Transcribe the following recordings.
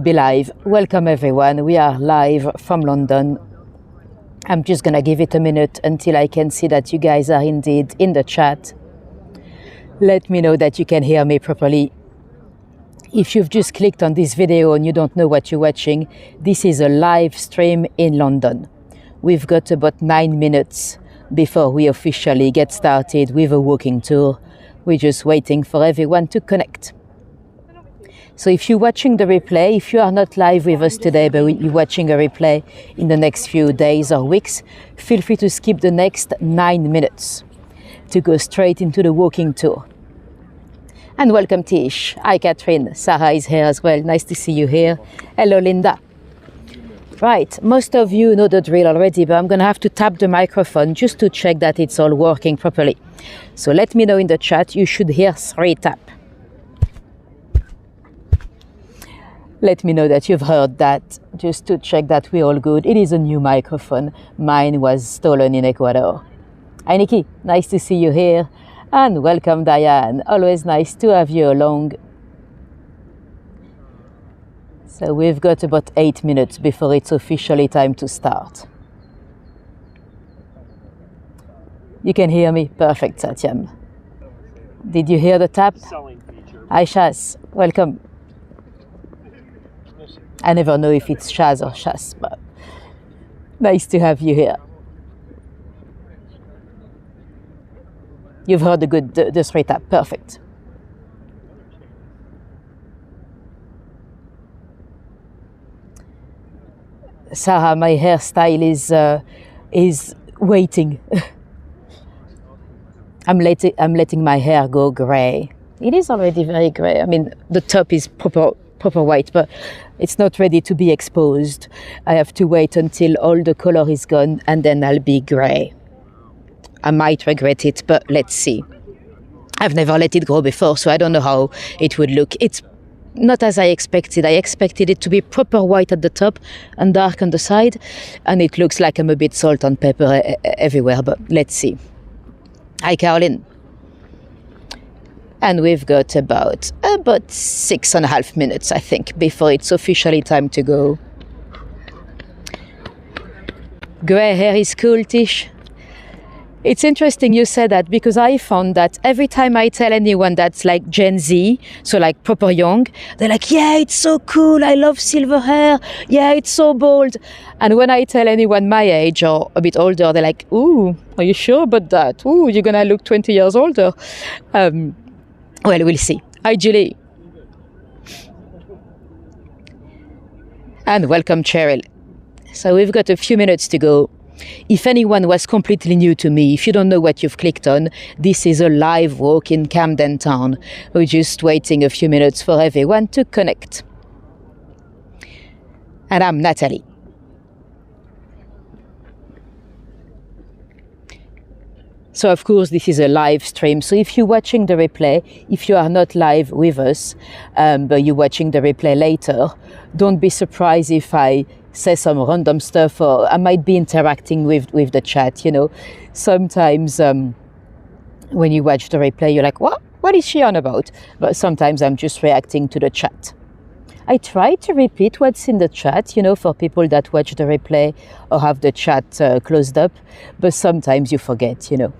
Be live. Welcome everyone. We are live from London. I'm just gonna give it a minute until I can see that you guys are indeed in the chat. Let me know that you can hear me properly. If you've just clicked on this video and you don't know what you're watching, this is a live stream in London. We've got about 9 minutes before we officially get started with a walking tour. We're just waiting for everyone to connect. So if you're watching the replay, if you are not live with us today, but you're watching a replay in the next few days or weeks, feel free to skip the next 9 minutes to go straight into the walking tour. And welcome Tish. Hi Catherine. Sarah is here as well. Nice to see you here. Hello Linda. Right, most of you know the drill already, but I'm going to have to tap the microphone just to check that it's all working properly. So let me know in the chat. You should hear 3 tap. Let me know that you've heard that, just to check that we're all good. It is a new microphone. Mine was stolen in Ecuador. Hi Nikki, nice to see you here. And welcome Diane, always nice to have you along. So we've got about 8 minutes before it's officially time to start. You can hear me? Perfect, Satyam. Did you hear the tap? Hi Shaz, welcome. I never know if it's Shaz or Shaz, but nice to have you here. You've heard the 3 tap, perfect. Sarah, my hairstyle is waiting. I'm letting my hair go grey. It is already very grey. I mean, the top is proper white, but it's not ready to be exposed. I have to wait until all the color is gone and then I'll be grey. I might regret it, but let's see. I've never let it grow before, so I don't know how it would look. It's not as I expected. I expected it to be proper white at the top and dark on the side, and it looks like I'm a bit salt and pepper everywhere, but let's see. Hi Caroline. And we've got about 6.5 minutes, I think, before it's officially time to go. Grey hair is cool, Tish. It's interesting you said that, because I found that every time I tell anyone that's like Gen Z, so like proper young, they're like, yeah, it's so cool, I love silver hair, yeah, it's so bold. And when I tell anyone my age or a bit older, they're like, ooh, are you sure about that? Ooh, you're gonna look 20 years older. Well, we'll see. Hi, Julie. And welcome, Cheryl. So we've got a few minutes to go. If anyone was completely new to me, if you don't know what you've clicked on, this is a live walk in Camden Town. We're just waiting a few minutes for everyone to connect. And I'm Natalie. So of course this is a live stream, so if you're watching the replay, if you are not live with us, but you're watching the replay later, don't be surprised if I say some random stuff, or I might be interacting with the chat, you know. Sometimes when you watch the replay, you're like, what is she on about? But sometimes I'm just reacting to the chat. I try to repeat what's in the chat, you know, for people that watch the replay or have the chat closed up, but sometimes you forget, you know.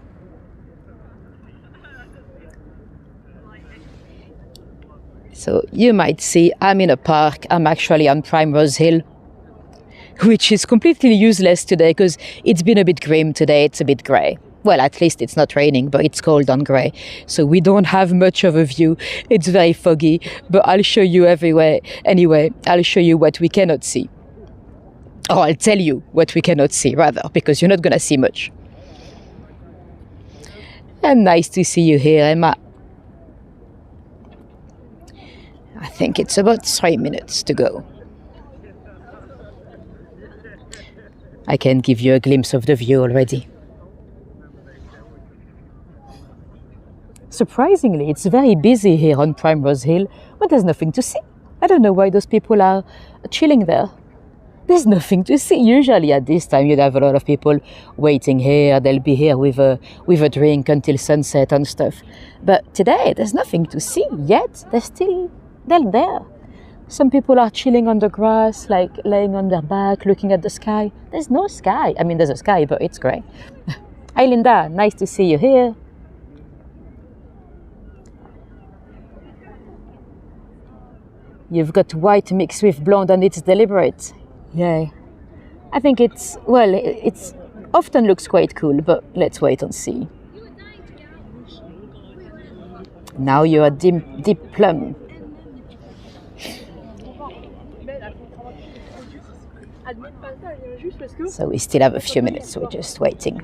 So you might see I'm in a park. I'm actually on Primrose Hill, which is completely useless today because it's been a bit grim today. It's a bit grey. Well, at least it's not raining, but it's cold and grey. So we don't have much of a view. It's very foggy, but I'll show you everywhere. Anyway, I'll show you what we cannot see. Or I'll tell you what we cannot see, rather, because you're not going to see much. And nice to see you here, Emma. I think it's about 3 minutes to go. I can give you a glimpse of the view already. Surprisingly, it's very busy here on Primrose Hill, but there's nothing to see. I don't know why those people are chilling there. There's nothing to see. Usually at this time you'd have a lot of people waiting here. They'll be here with a drink until sunset and stuff. But today there's nothing to see yet. They're there. Some people are chilling on the grass, like laying on their back, looking at the sky. There's no sky. I mean, there's a sky, but it's grey. Hi, Linda. Nice to see you here. You've got white mixed with blonde and it's deliberate. Yeah. I think it's often looks quite cool, but let's wait and see. Now you're a deep plum. So we still have a few minutes, we're just waiting.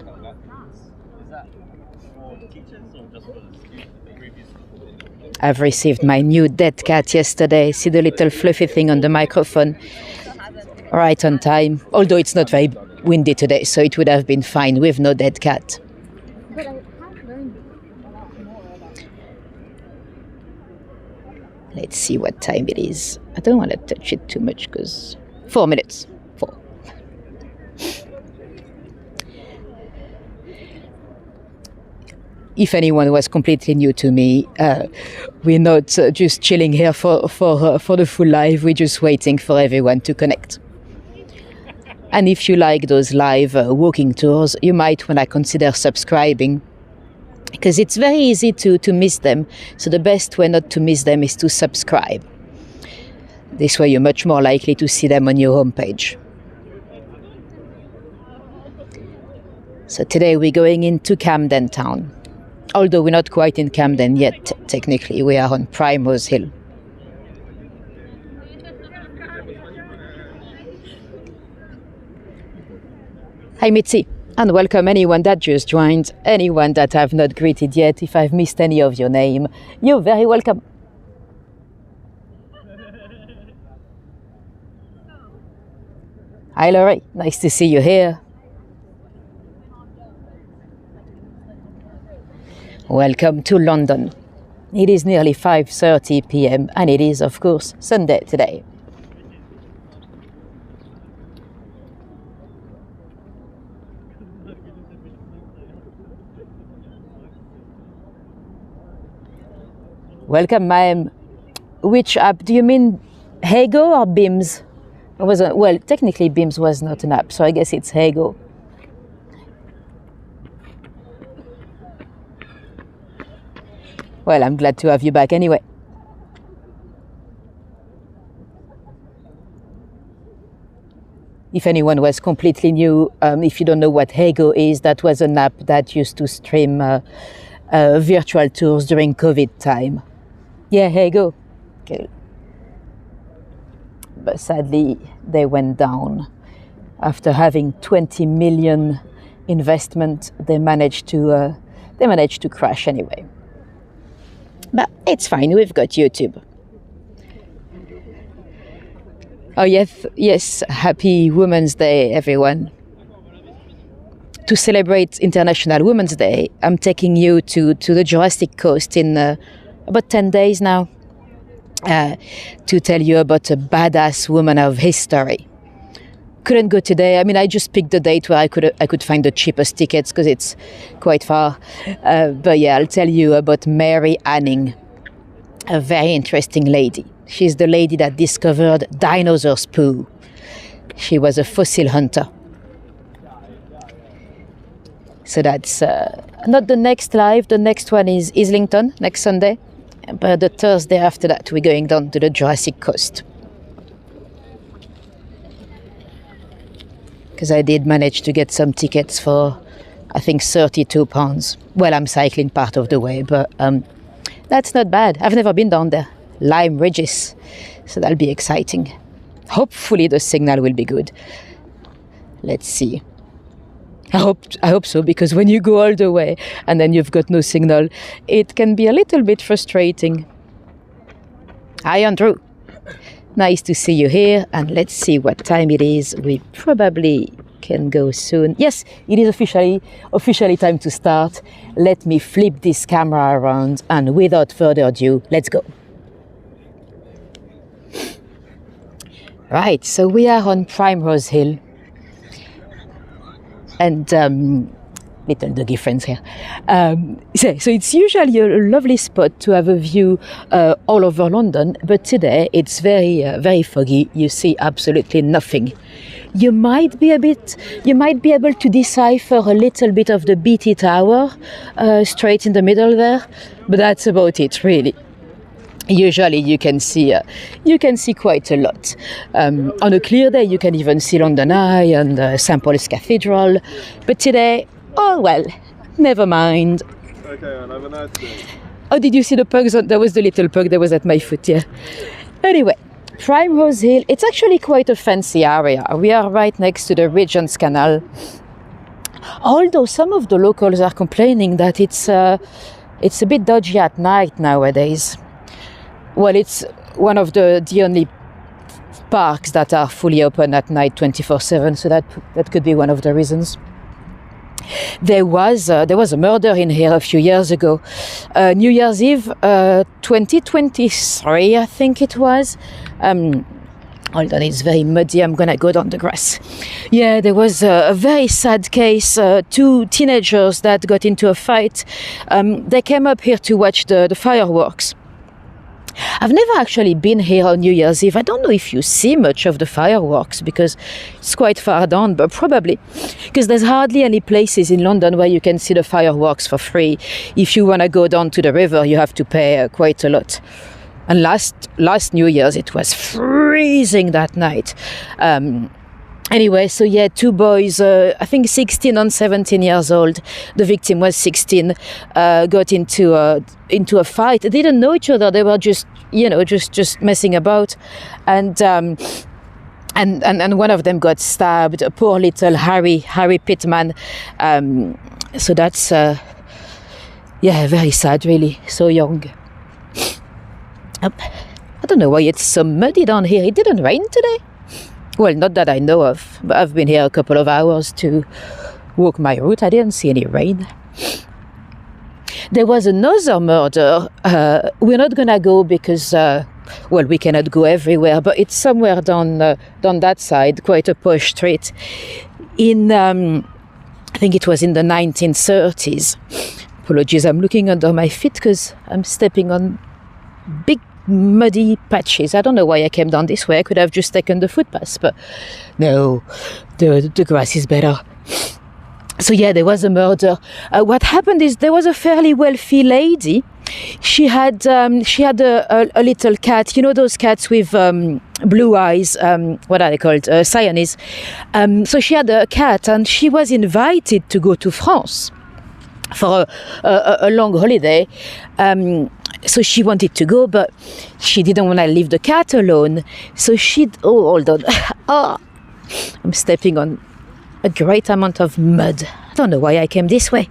I've received my new dead cat yesterday. See the little fluffy thing on the microphone? Right on time. Although it's not very windy today, so it would have been fine with no dead cat. Let's see what time it is. I don't want to touch it too much because 4 minutes. 4. If anyone was completely new to me, we're not just chilling here for the full live. We're just waiting for everyone to connect. And if you like those live walking tours, you might want to consider subscribing, because it's very easy to miss them. So the best way not to miss them is to subscribe. This way you're much more likely to see them on your homepage. So today we're going into Camden Town. Although we're not quite in Camden yet, technically, we are on Primrose Hill. Hi Mitzi, and welcome anyone that just joined, anyone that I've not greeted yet. If I've missed any of your name, you're very welcome. Hi Laurie, nice to see you here. Welcome to London. It is nearly 5:30 p.m. and it is, of course, Sunday today. Welcome, ma'am. Which app? Do you mean Hego or Beams? Well, technically Beams was not an app, so I guess it's Hego. Well, I'm glad to have you back anyway. If anyone was completely new, if you don't know what Hego is, that was an app that used to stream virtual tours during COVID time. Yeah, Hego. Okay. But sadly, they went down. After having 20 million investment, they managed to crash anyway. But it's fine, we've got YouTube. Oh yes, happy Women's Day, everyone. To celebrate International Women's Day, I'm taking you to the Jurassic Coast in about 10 days now to tell you about a badass woman of history. Couldn't go today. I mean, I just picked the date where I could find the cheapest tickets because it's quite far. But yeah, I'll tell you about Mary Anning, a very interesting lady. She's the lady that discovered dinosaurs' poo. She was a fossil hunter. So that's not the next live. The next one is Islington next Sunday. But the Thursday after that, we're going down to the Jurassic Coast. Because I did manage to get some tickets for, I think, £32. Well, I'm cycling part of the way, but that's not bad. I've never been down there. Lyme Regis. So that'll be exciting. Hopefully the signal will be good. Let's see. I hope so, because when you go all the way and then you've got no signal, it can be a little bit frustrating. Hi, Andrew. Nice to see you here, and let's see what time it is. We probably can go soon. Yes, it is officially time to start. Let me flip this camera around, and without further ado, let's go. Right, so we are on Primrose Hill. And little doggy friends here. So it's usually a lovely spot to have a view all over London, but today it's very foggy. You see absolutely nothing. You might be able to decipher a little bit of the BT Tower straight in the middle there, but that's about it really. Usually you can see quite a lot. On a clear day you can even see London Eye and St Paul's Cathedral, but today, oh well, never mind. Okay, and have a nice day. Oh, did you see the pugs? There was the little pug that was at my foot, yeah. Anyway, Primrose Hill, it's actually quite a fancy area. We are right next to the Regent's Canal. Although some of the locals are complaining that it's a bit dodgy at night nowadays. Well, it's one of the only parks that are fully open at night 24/7, so that could be one of the reasons. There was a murder in here a few years ago, New Year's Eve 2023, I think it was. Hold on, it's very muddy, I'm gonna go down the grass. Yeah, there was a very sad case, 2 teenagers that got into a fight. They came up here to watch the fireworks. I've never actually been here on New Year's Eve. I don't know if you see much of the fireworks because it's quite far down, but probably because there's hardly any places in London where you can see the fireworks for free. If you want to go down to the river, you have to pay quite a lot. And last New Year's, it was freezing that night. Anyway, so yeah, 2 boys, I think 16 and 17 years old. The victim was 16. Got into a fight. They didn't know each other. They were just messing about, and one of them got stabbed. A poor little Harry Pittman. So that's very sad, really. So young. I don't know why it's so muddy down here. It didn't rain today. Well, not that I know of, but I've been here a couple of hours to walk my route. I didn't see any rain. There was another murder. We're not going to go because, we cannot go everywhere, but it's somewhere down that side, quite a posh street. I think it was in the 1930s. Apologies, I'm looking under my feet because I'm stepping on big muddy patches. I don't know why I came down this way. I could have just taken the footpath, but no, the grass is better. So yeah, there was a murder. What happened is there was a fairly wealthy lady. She had a little cat. You know those cats with blue eyes. What are they called? Siamese. So she had a cat, and she was invited to go to France for a long holiday. So she wanted to go, but she didn't want to leave the cat alone. So hold on. I'm stepping on a great amount of mud. I don't know why I came this way.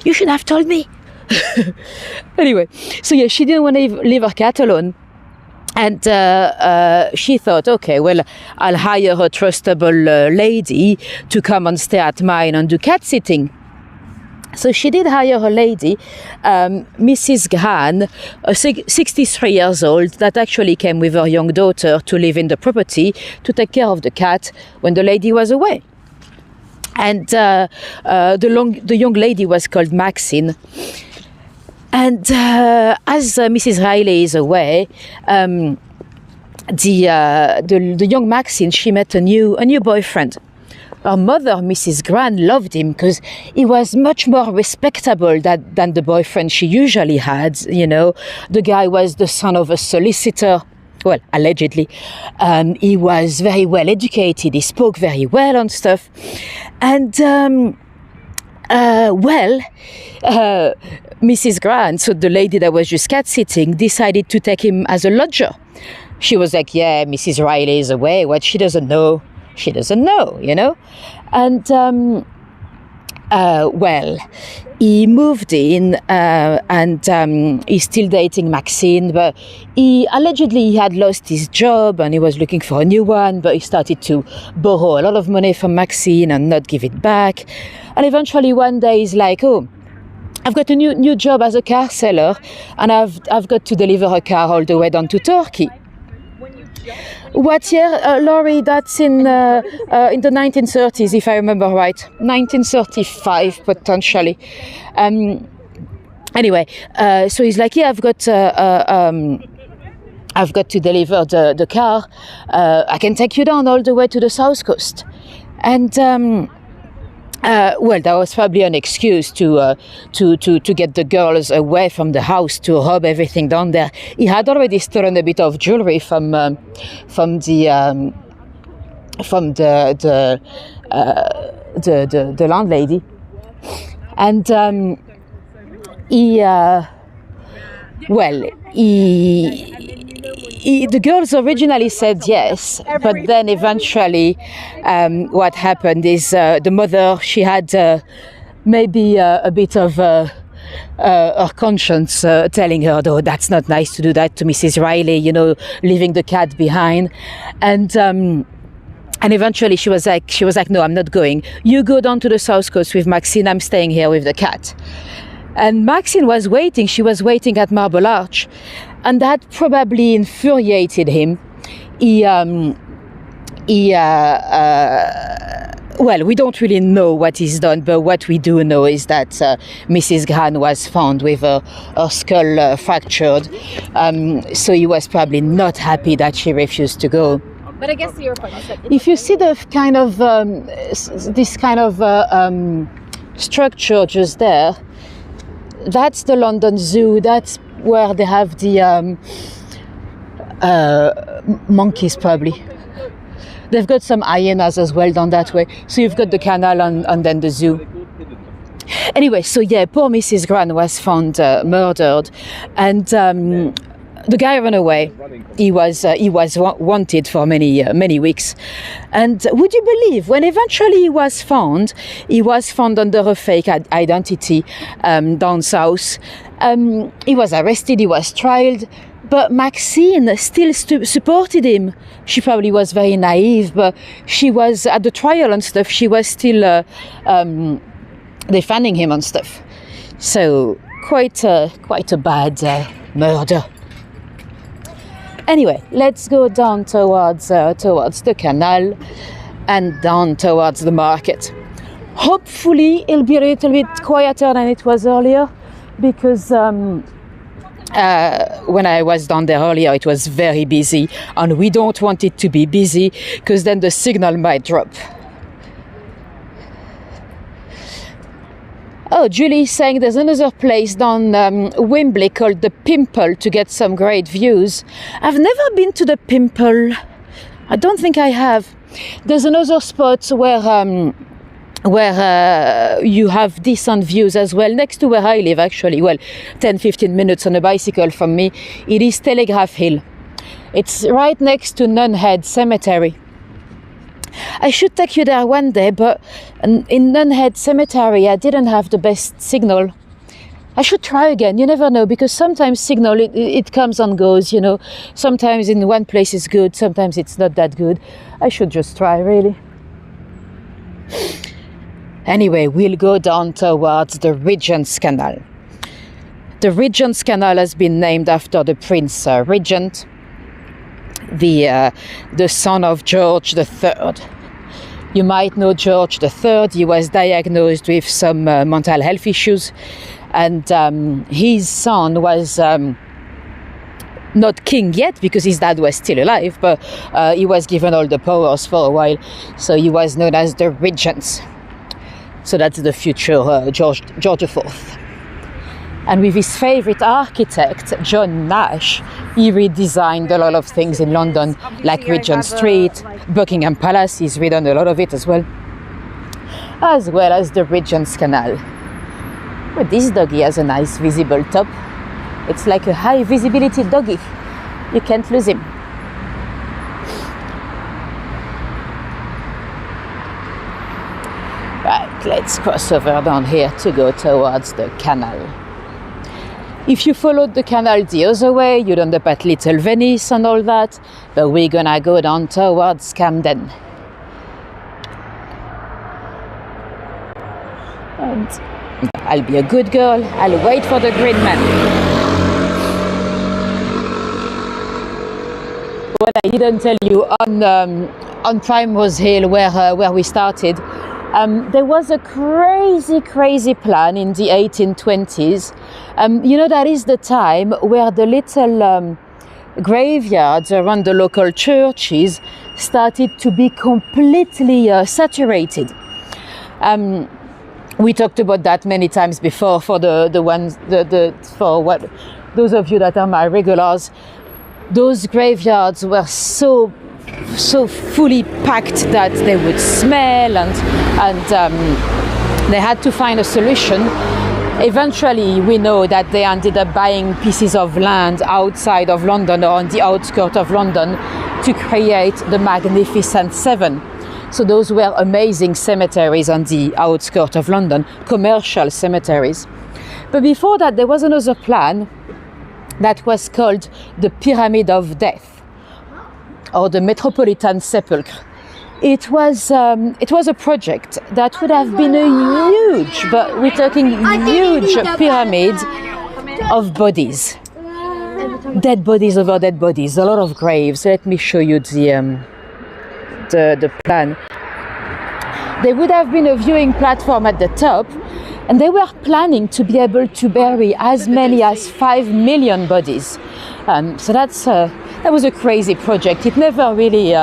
You should have told me. Anyway, so yeah, she didn't want to leave her cat alone. And she thought, okay, well, I'll hire a trustable lady to come and stay at mine and do cat sitting. So she did hire a lady, Mrs. Gran, 63 years old, that actually came with her young daughter to live in the property to take care of the cat when the lady was away. And the young lady was called Maxine. And as Mrs. Riley is away, the young Maxine, she met a new boyfriend. Her mother, Mrs. Gran, loved him because he was much more respectable than the boyfriend she usually had. You know, the guy was the son of a solicitor. Well, allegedly. He was very well educated. He spoke very well and stuff. And, Mrs. Gran, so the lady that was just cat sitting, decided to take him as a lodger. She was like, yeah, Mrs. Riley is away. What she doesn't know, you know. And, he moved in and he's still dating Maxine, but he had lost his job and he was looking for a new one, but he started to borrow a lot of money from Maxine and not give it back. And eventually one day he's like, oh, I've got a new job as a car seller and I've got to deliver a car all the way down to Turkey. What year, Laurie? That's in the 1930s, if I remember right. 1935, potentially. Anyway, so he's like, yeah, I've got to deliver the car. I can take you down all the way to the south coast. And well, that was probably an excuse to get the girls away from the house, to rob everything down there. He had already stolen a bit of jewelry from the landlady, and the girls originally said yes, but then eventually what happened is the mother, she had maybe a bit of her conscience telling her, oh, that's not nice to do that to Mrs. Riley, you know, leaving the cat behind. And eventually she was like, no, I'm not going. You go down to the south coast with Maxine, I'm staying here with the cat. And Maxine was waiting. She was waiting at Marble Arch, and that probably infuriated him. Well, we don't really know what he's done, but what we do know is that Mrs. Gran was found with her skull fractured. So he was probably not happy that she refused to go. But I guess your point is that if you see the kind of this kind of structure just there, that's the London Zoo. That's where they have the monkeys, probably. They've got some hyenas as well down that way. So you've got the canal and then the zoo. Anyway, so yeah, poor Mrs. Gran was found murdered, and the guy ran away. He was wanted for many weeks. And would you believe, when eventually he was found under a fake identity down south. He was arrested, he was trialed, but Maxine still supported him. She probably was very naive, but she was at the trial and stuff. She was still defending him and stuff. So quite a bad murder. Anyway, let's go down towards the canal and down towards the market. Hopefully it'll be a little bit quieter than it was earlier, because when I was down there earlier, it was very busy, and we don't want it to be busy because then the signal might drop. Oh, Julie's saying there's another place down Wembley called the Pimple to get some great views. I've never been to the Pimple. I don't think I have. There's another spot where you have decent views as well, next to where I live, actually. Well, 10-15 minutes on a bicycle from me. It is Telegraph Hill. It's right next to Nunhead Cemetery. I should take you there one day, but in Nunhead Cemetery I didn't have the best signal. I should try again. You never know, because sometimes signal it comes and goes, you know. Sometimes in one place it's good, sometimes it's not that good. I should just try, really. Anyway, we'll go down towards the Regent's Canal. The Regent's Canal has been named after the Prince Regent, the son of George III. You might know George III. He was diagnosed with some mental health issues, and his son was not king yet because his dad was still alive, but he was given all the powers for a while, so he was known as the Regent. So that's the future George IV. And with his favourite architect, John Nash, he redesigned a lot of things in London, like Regent Street, Buckingham Palace. He's redone a lot of it as well as the Regent's Canal. But this doggy has a nice visible top. It's like a high visibility doggy. You can't lose him. Right, let's cross over down here to go towards the canal. If you followed the canal the other way, you'd end up at Little Venice and all that, but we're gonna go down towards Camden. And I'll be a good girl, I'll wait for the green man. what I didn't tell you, on Primrose Hill, where we started, there was a crazy plan in the 1820s. That is the time where the little graveyards around the local churches started to be completely saturated. We talked about that many times before for those of you that are my regulars. Those graveyards were so fully packed that they would smell, and they had to find a solution. Eventually, we know that they ended up buying pieces of land outside of London or on the outskirts of London to create the Magnificent Seven. So those were amazing cemeteries on the outskirts of London, commercial cemeteries. But before that, there was another plan that was called the Pyramid of Death, or the Metropolitan Sepulchre. It was a project that would have been a huge, but we're talking huge pyramid of bodies, dead bodies over dead bodies, a lot of graves. Let me show you the plan. There would have been a viewing platform at the top, and they were planning to be able to bury as many as 5 million bodies. So that was a crazy project. It never really,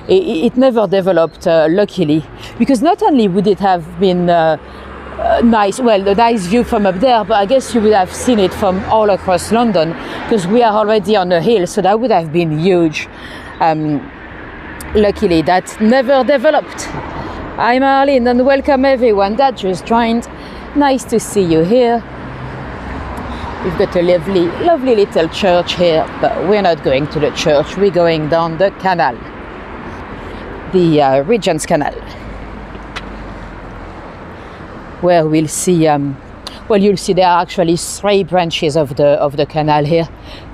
it never developed, luckily, because not only would it have been nice, well, the nice view from up there, but I guess you would have seen it from all across London, because we are already on a hill, so that would have been huge. Luckily, that never developed. Hi Marlene, and welcome everyone that just joined. Nice to see you here. We've got a lovely little church here, but we're not going to the church. We're going down the canal, the Regent's Canal, where we'll see. You'll see there are actually 3 branches of the canal here,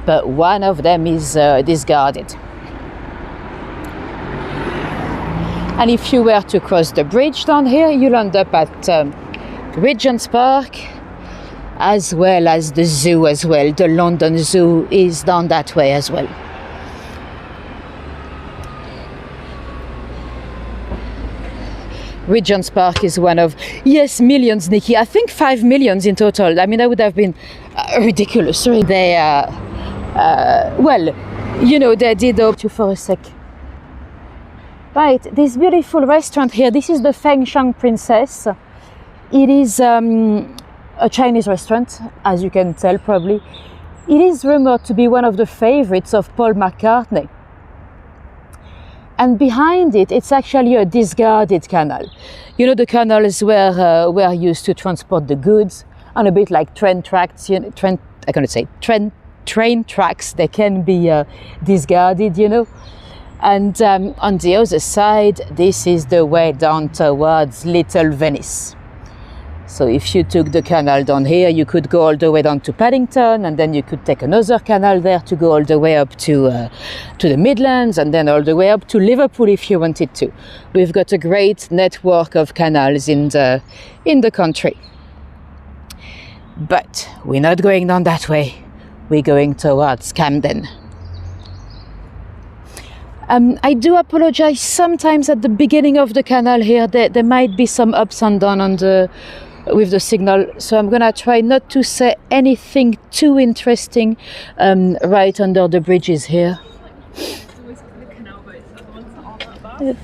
but one of them is discarded. And if you were to cross the bridge down here, you'll end up at Regent's Park, as well as the zoo as well. The London Zoo is down that way as well. Regent's Park is one of, yes, millions, Nikki. I think 5 millions in total. I mean, that would have been ridiculous. They, they did up to for a sec. Right, this beautiful restaurant here, this is the Feng Shan Princess. It is a Chinese restaurant, as you can tell probably. It is rumored to be one of the favorites of Paul McCartney. And behind it, it's actually a discarded canal. You know, the canals were used to transport the goods, and a bit like train tracks, train tracks, they can be discarded, you know. And on the other side, this is the way down towards Little Venice. So if you took the canal down here, you could go all the way down to Paddington, and then you could take another canal there to go all the way up to the Midlands, and then all the way up to Liverpool if you wanted to. We've got a great network of canals in the country. But we're not going down that way. We're going towards Camden. I do apologize. Sometimes at the beginning of the canal here, there might be some ups and downs with the signal. So I'm gonna try not to say anything too interesting right under the bridges here. But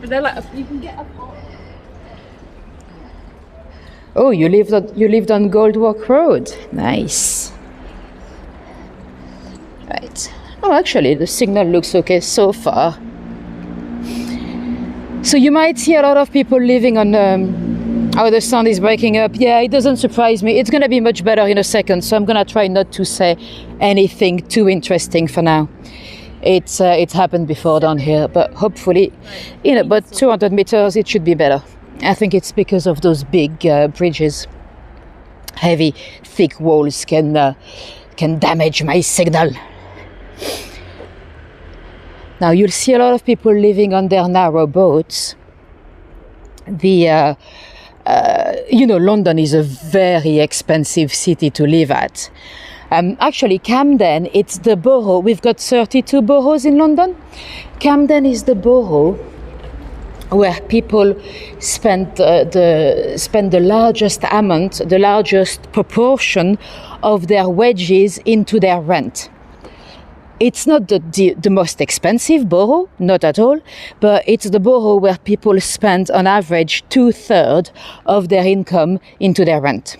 they're like, you can get up. Oh, you lived on Gold Walk Road. Nice. Right. Oh, actually, the signal looks okay so far. So you might see a lot of people living on how the sound is breaking up. Yeah, it doesn't surprise me. It's going to be much better in a second, so I'm going to try not to say anything too interesting for now. It's happened before down here, but hopefully in about 200 meters it should be better. I think it's because of those big bridges. Heavy, thick walls can damage my signal. Now you'll see a lot of people living on their narrow boats. London is a very expensive city to live at. Actually, Camden, it's the borough. We've got 32 boroughs in London. Camden is the borough where people spend the largest amount, the largest proportion of their wages into their rent. It's not the most expensive borough, not at all, but it's the borough where people spend on average 2/3 of their income into their rent.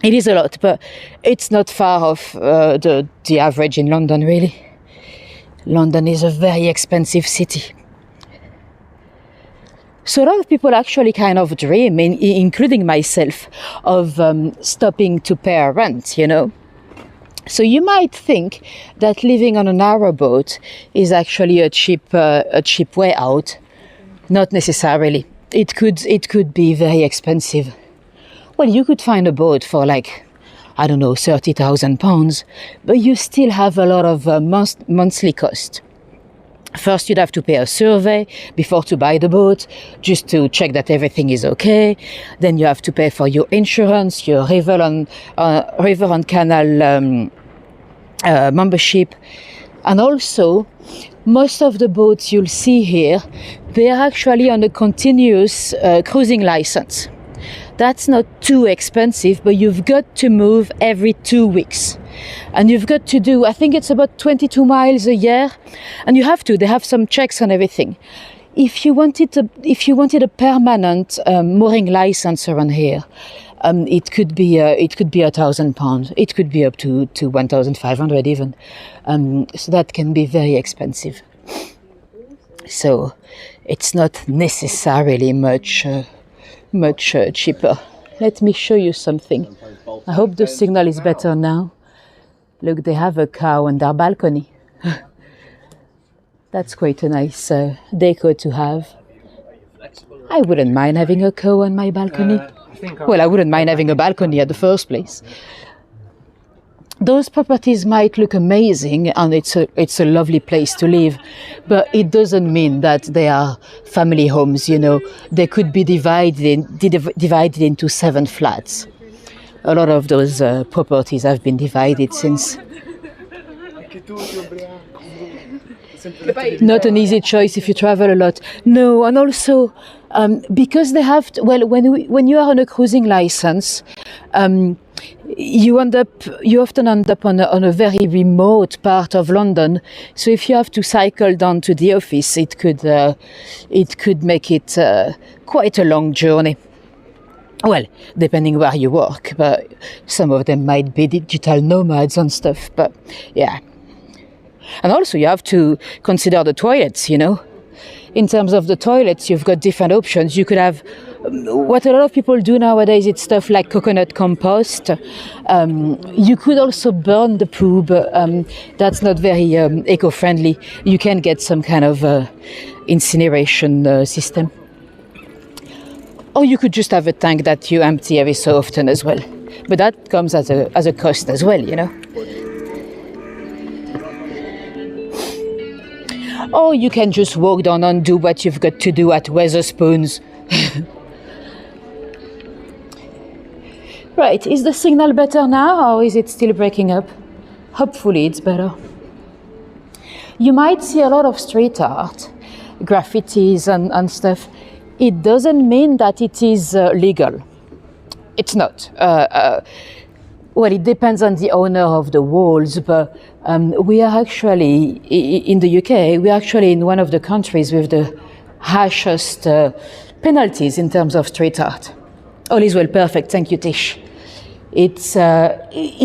It is a lot, but it's not far off the average in London, really. London is a very expensive city. So a lot of people actually kind of dream, including myself, of stopping to pay a rent, you know. So you might think that living on a narrowboat is actually a cheap way out. Not necessarily. It could be very expensive. Well, you could find a boat for like, I don't know, £30,000, but you still have a lot of monthly cost. First, you'd have to pay a survey before to buy the boat, just to check that everything is okay. Then you have to pay for your insurance, your river and canal membership. And also, most of the boats you'll see here, they are actually on a continuous cruising license. That's not too expensive, but you've got to move every 2 weeks. And you've got to do, I think it's about 22 miles a year. And you have to, they have some checks on everything. If you wanted a permanent mooring license around here, it could be £1,000. It could be up to 1,500 even. So that can be very expensive. So it's not necessarily much cheaper. Let me show you something. I hope the signal is better now. Look, they have a cow on their balcony. That's quite a nice deco to have. I wouldn't mind having a cow on my balcony. Well, I wouldn't mind having a balcony at the first place. Those properties might look amazing and it's a lovely place to live, but it doesn't mean that they are family homes, you know. They could be divided into 7 flats. A lot of those properties have been divided since. Not an easy choice if you travel a lot. No, and also because they have to, well, when you are on a cruising license, you often end up on a very remote part of London. So if you have to cycle down to the office, it could make it quite a long journey. Well, depending where you work, but some of them might be digital nomads and stuff. But yeah. And also you have to consider the toilets, you know. In terms of the toilets, you've got different options. You could have, what a lot of people do nowadays, it's stuff like coconut compost. You could also burn the poo, but that's not very eco-friendly. You can get some kind of incineration system. Or you could just have a tank that you empty every so often as well. But that comes as a cost as well, you know. Or you can just walk down and do what you've got to do at Wetherspoons. Right, is the signal better now or is it still breaking up? Hopefully it's better. You might see a lot of street art, graffitis and stuff. It doesn't mean that it is legal. It's not. Well, it depends on the owner of the walls, but we are actually, in the UK, we're actually in one of the countries with the harshest penalties in terms of street art. All is well, perfect, thank you, Tish. It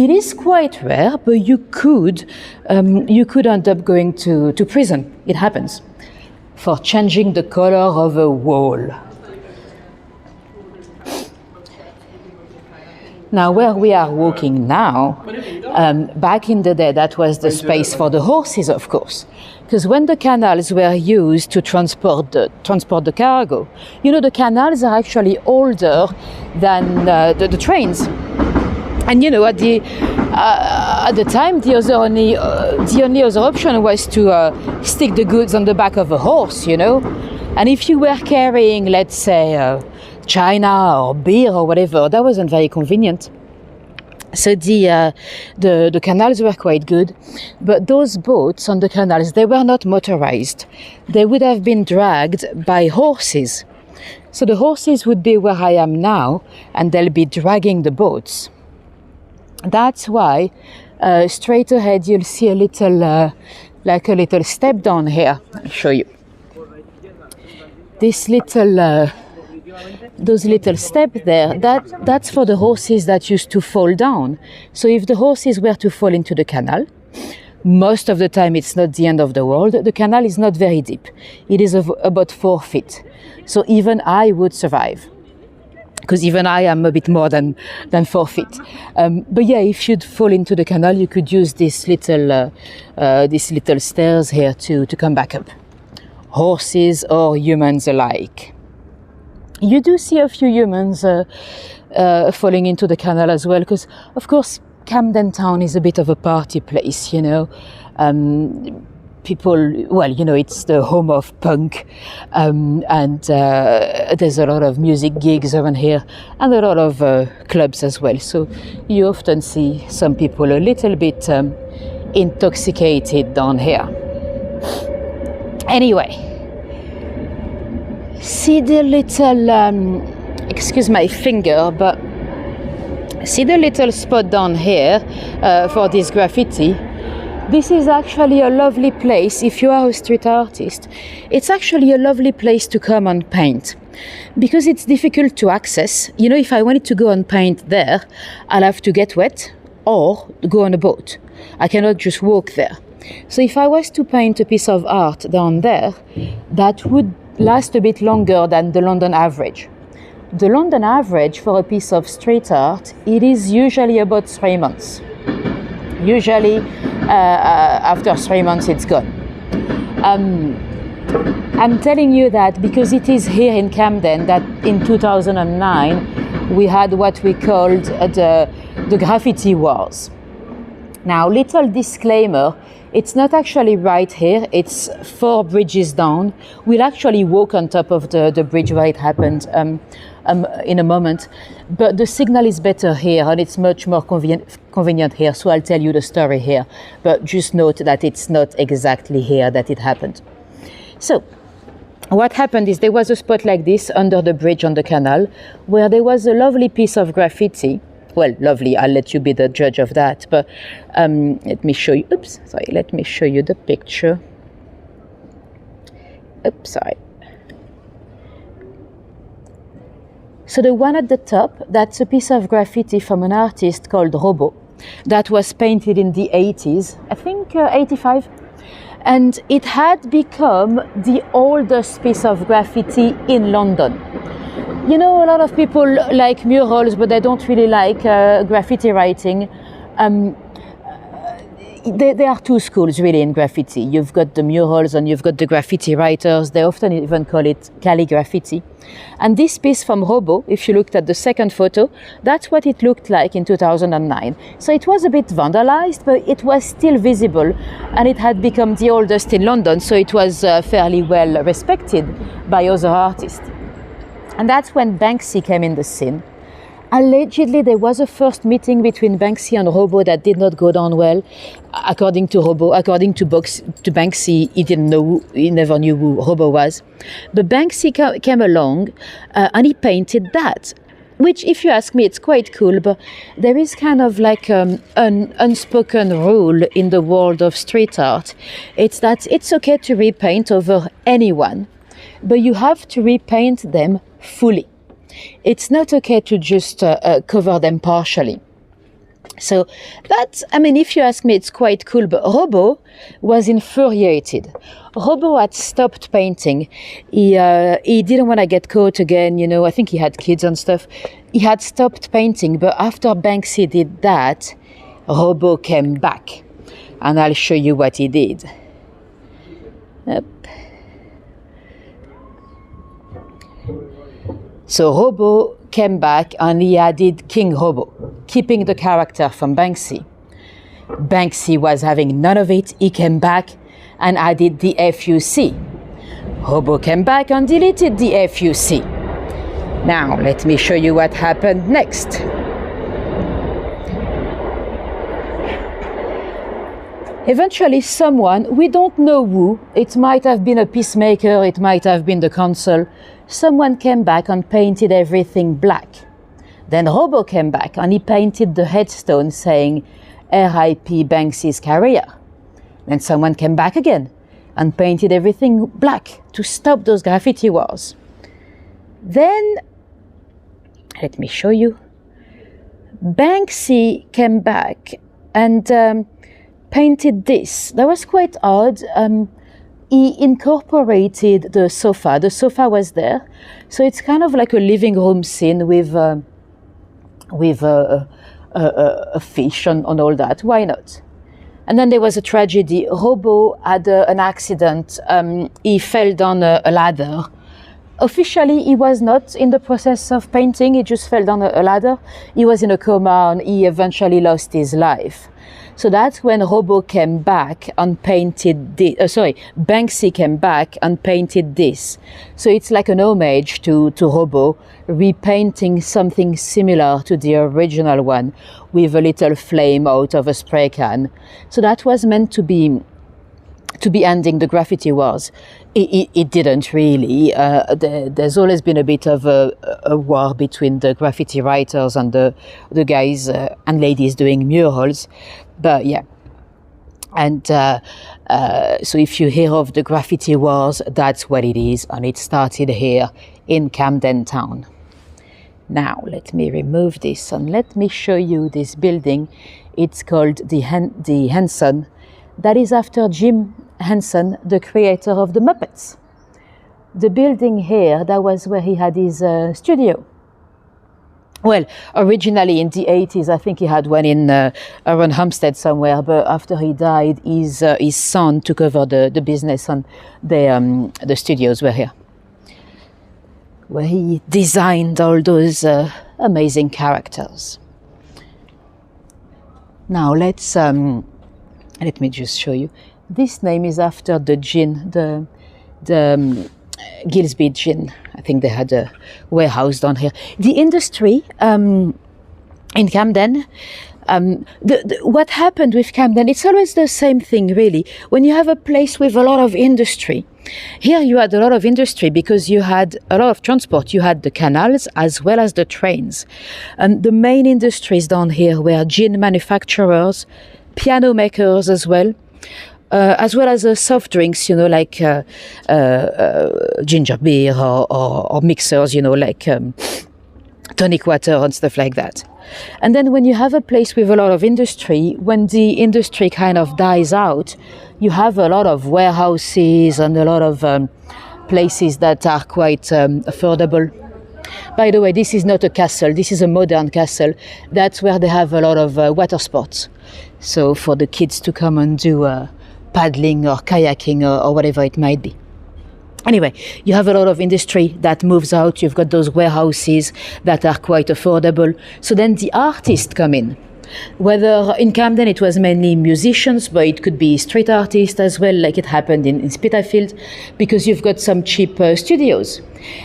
is quite rare, but you could end up going to prison. It happens. For changing the color of a wall. Now, where we are walking now, back in the day, that was the space for the horses, of course. Because when the canals were used to transport the cargo, you know, the canals are actually older than the trains. And you know, at the time, the only other option was to stick the goods on the back of a horse, you know. And if you were carrying, let's say, China or beer or whatever, that wasn't very convenient. So the canals were quite good, but those boats on the canals, they were not motorized. They would have been dragged by horses. So the horses would be where I am now, and they'll be dragging the boats. That's why straight ahead you'll see a little, like a little step down here. I'll show you. This little, those little steps there, that's for the horses that used to fall down. So if the horses were to fall into the canal, most of the time it's not the end of the world. The canal is not very deep. It is about 4 feet. So even I would survive, because even I am a bit more than 4 feet. But yeah, if you'd fall into the canal, you could use this little stairs here to come back up. Horses or humans alike. You do see a few humans falling into the canal as well, because of course Camden Town is a bit of a party place, you know. People, well, you know, it's the home of punk, and there's a lot of music gigs around here, and a lot of clubs as well. So you often see some people a little bit intoxicated down here. Anyway, see the little, excuse my finger, but see the little spot down here for this graffiti. This is actually a lovely place if you are a street artist. It's actually a lovely place to come and paint, because it's difficult to access. You know, if I wanted to go and paint there, I'll have to get wet or go on a boat. I cannot just walk there. So if I was to paint a piece of art down there, that would last a bit longer than the London average. The London average for a piece of street art, it is usually about 3 months. Usually after 3 months it's gone. I'm telling you that because it is here in Camden that in 2009 we had what we called the graffiti wars. Now, little disclaimer, it's not actually right here, it's 4 bridges down. We'll actually walk on top of the bridge where it happened in a moment, but the signal is better here and it's much more convenient here, so I'll tell you the story here, but just note that it's not exactly here that it happened. So, what happened is there was a spot like this under the bridge on the canal where there was a lovely piece of graffiti. Well, lovely, I'll let you be the judge of that, but let me show you, let me show you the picture. So the one at the top, that's a piece of graffiti from an artist called Robo that was painted in the 80s, I think 85. And it had become the oldest piece of graffiti in London. You know, a lot of people like murals, but they don't really like graffiti writing. There are 2 schools really in graffiti. You've got the murals and you've got the graffiti writers. They often even call it calligraffiti. And this piece from Robo, if you looked at the second photo, that's what it looked like in 2009. So it was a bit vandalized, but it was still visible, and it had become the oldest in London, so it was fairly well respected by other artists. And that's when Banksy came in the scene. Allegedly, there was a first meeting between Banksy and Robo that did not go down well. According to Robo, according to Banksy, he never knew who Robo was. But Banksy came along and he painted that, which, if you ask me, it's quite cool, but there is kind of like an unspoken rule in the world of street art. It's that it's okay to repaint over anyone, but you have to repaint them fully. It's not okay to just cover them partially. So that, I mean, if you ask me, it's quite cool, but Robo was infuriated. Robo had stopped painting. He didn't want to get caught again, you know, I think he had kids and stuff. He had stopped painting, but after Banksy did that, Robo came back. And I'll show you what he did. Yep. So Robo came back and he added King Robo, keeping the character from Banksy. Banksy was having none of it. He came back and added the FUC. Robo came back and deleted the FUC. Now, let me show you what happened next. Eventually someone, we don't know who, it might have been a peacemaker, it might have been the council, someone came back and painted everything black. Then Robo came back and he painted the headstone saying R.I.P. Banksy's career. Then someone came back again and painted everything black to stop those graffiti wars. Then, let me show you, Banksy came back and painted this. That was quite odd. He incorporated the sofa. The sofa was there, so it's kind of like a living room scene with a fish and all that. Why not? And then there was a tragedy. Robo had an accident. He fell down a ladder. Officially, he was not in the process of painting. He just fell down a ladder. He was in a coma and he eventually lost his life. So that's when Robo came back and painted this. Banksy came back and painted this. So it's like an homage to Robo, repainting something similar to the original one with a little flame out of a spray can. So that was meant to be ending the graffiti wars. It didn't really. There's always been a bit of a war between the graffiti writers and the guys and ladies doing murals. But yeah, and so if you hear of the graffiti wars, that's what it is, and it started here in Camden Town. Now let me remove this and let me show you this building. It's called the Henson. That is after Jim Henson, the creator of the Muppets. The building here, that was where he had his studio. Well, originally in the 80s, I think he had one in around Hampstead somewhere, but after he died, his son took over the business and the studios were here, where he designed all those amazing characters. Now let me just show you. This name is after the gin, the Gillsby gin. I think they had a warehouse down here. The industry in Camden, what happened with Camden, it's always the same thing really. When you have a place with a lot of industry, here you had a lot of industry because you had a lot of transport. You had the canals as well as the trains. And the main industries down here were gin manufacturers, piano makers as well as soft drinks, like ginger beer or mixers, like tonic water and stuff like that. And then when you have a place with a lot of industry, when the industry kind of dies out, you have a lot of warehouses and a lot of places that are quite affordable. By the way, this is not a castle, this is a modern castle. That's where they have a lot of water sports. So for the kids to come and do paddling or kayaking or whatever it might be. Anyway, you have a lot of industry that moves out. You've got those warehouses that are quite affordable. So then the artists come in. Whether in Camden it was mainly musicians, but it could be street artists as well, like it happened in Spitalfield, because you've got some cheap studios.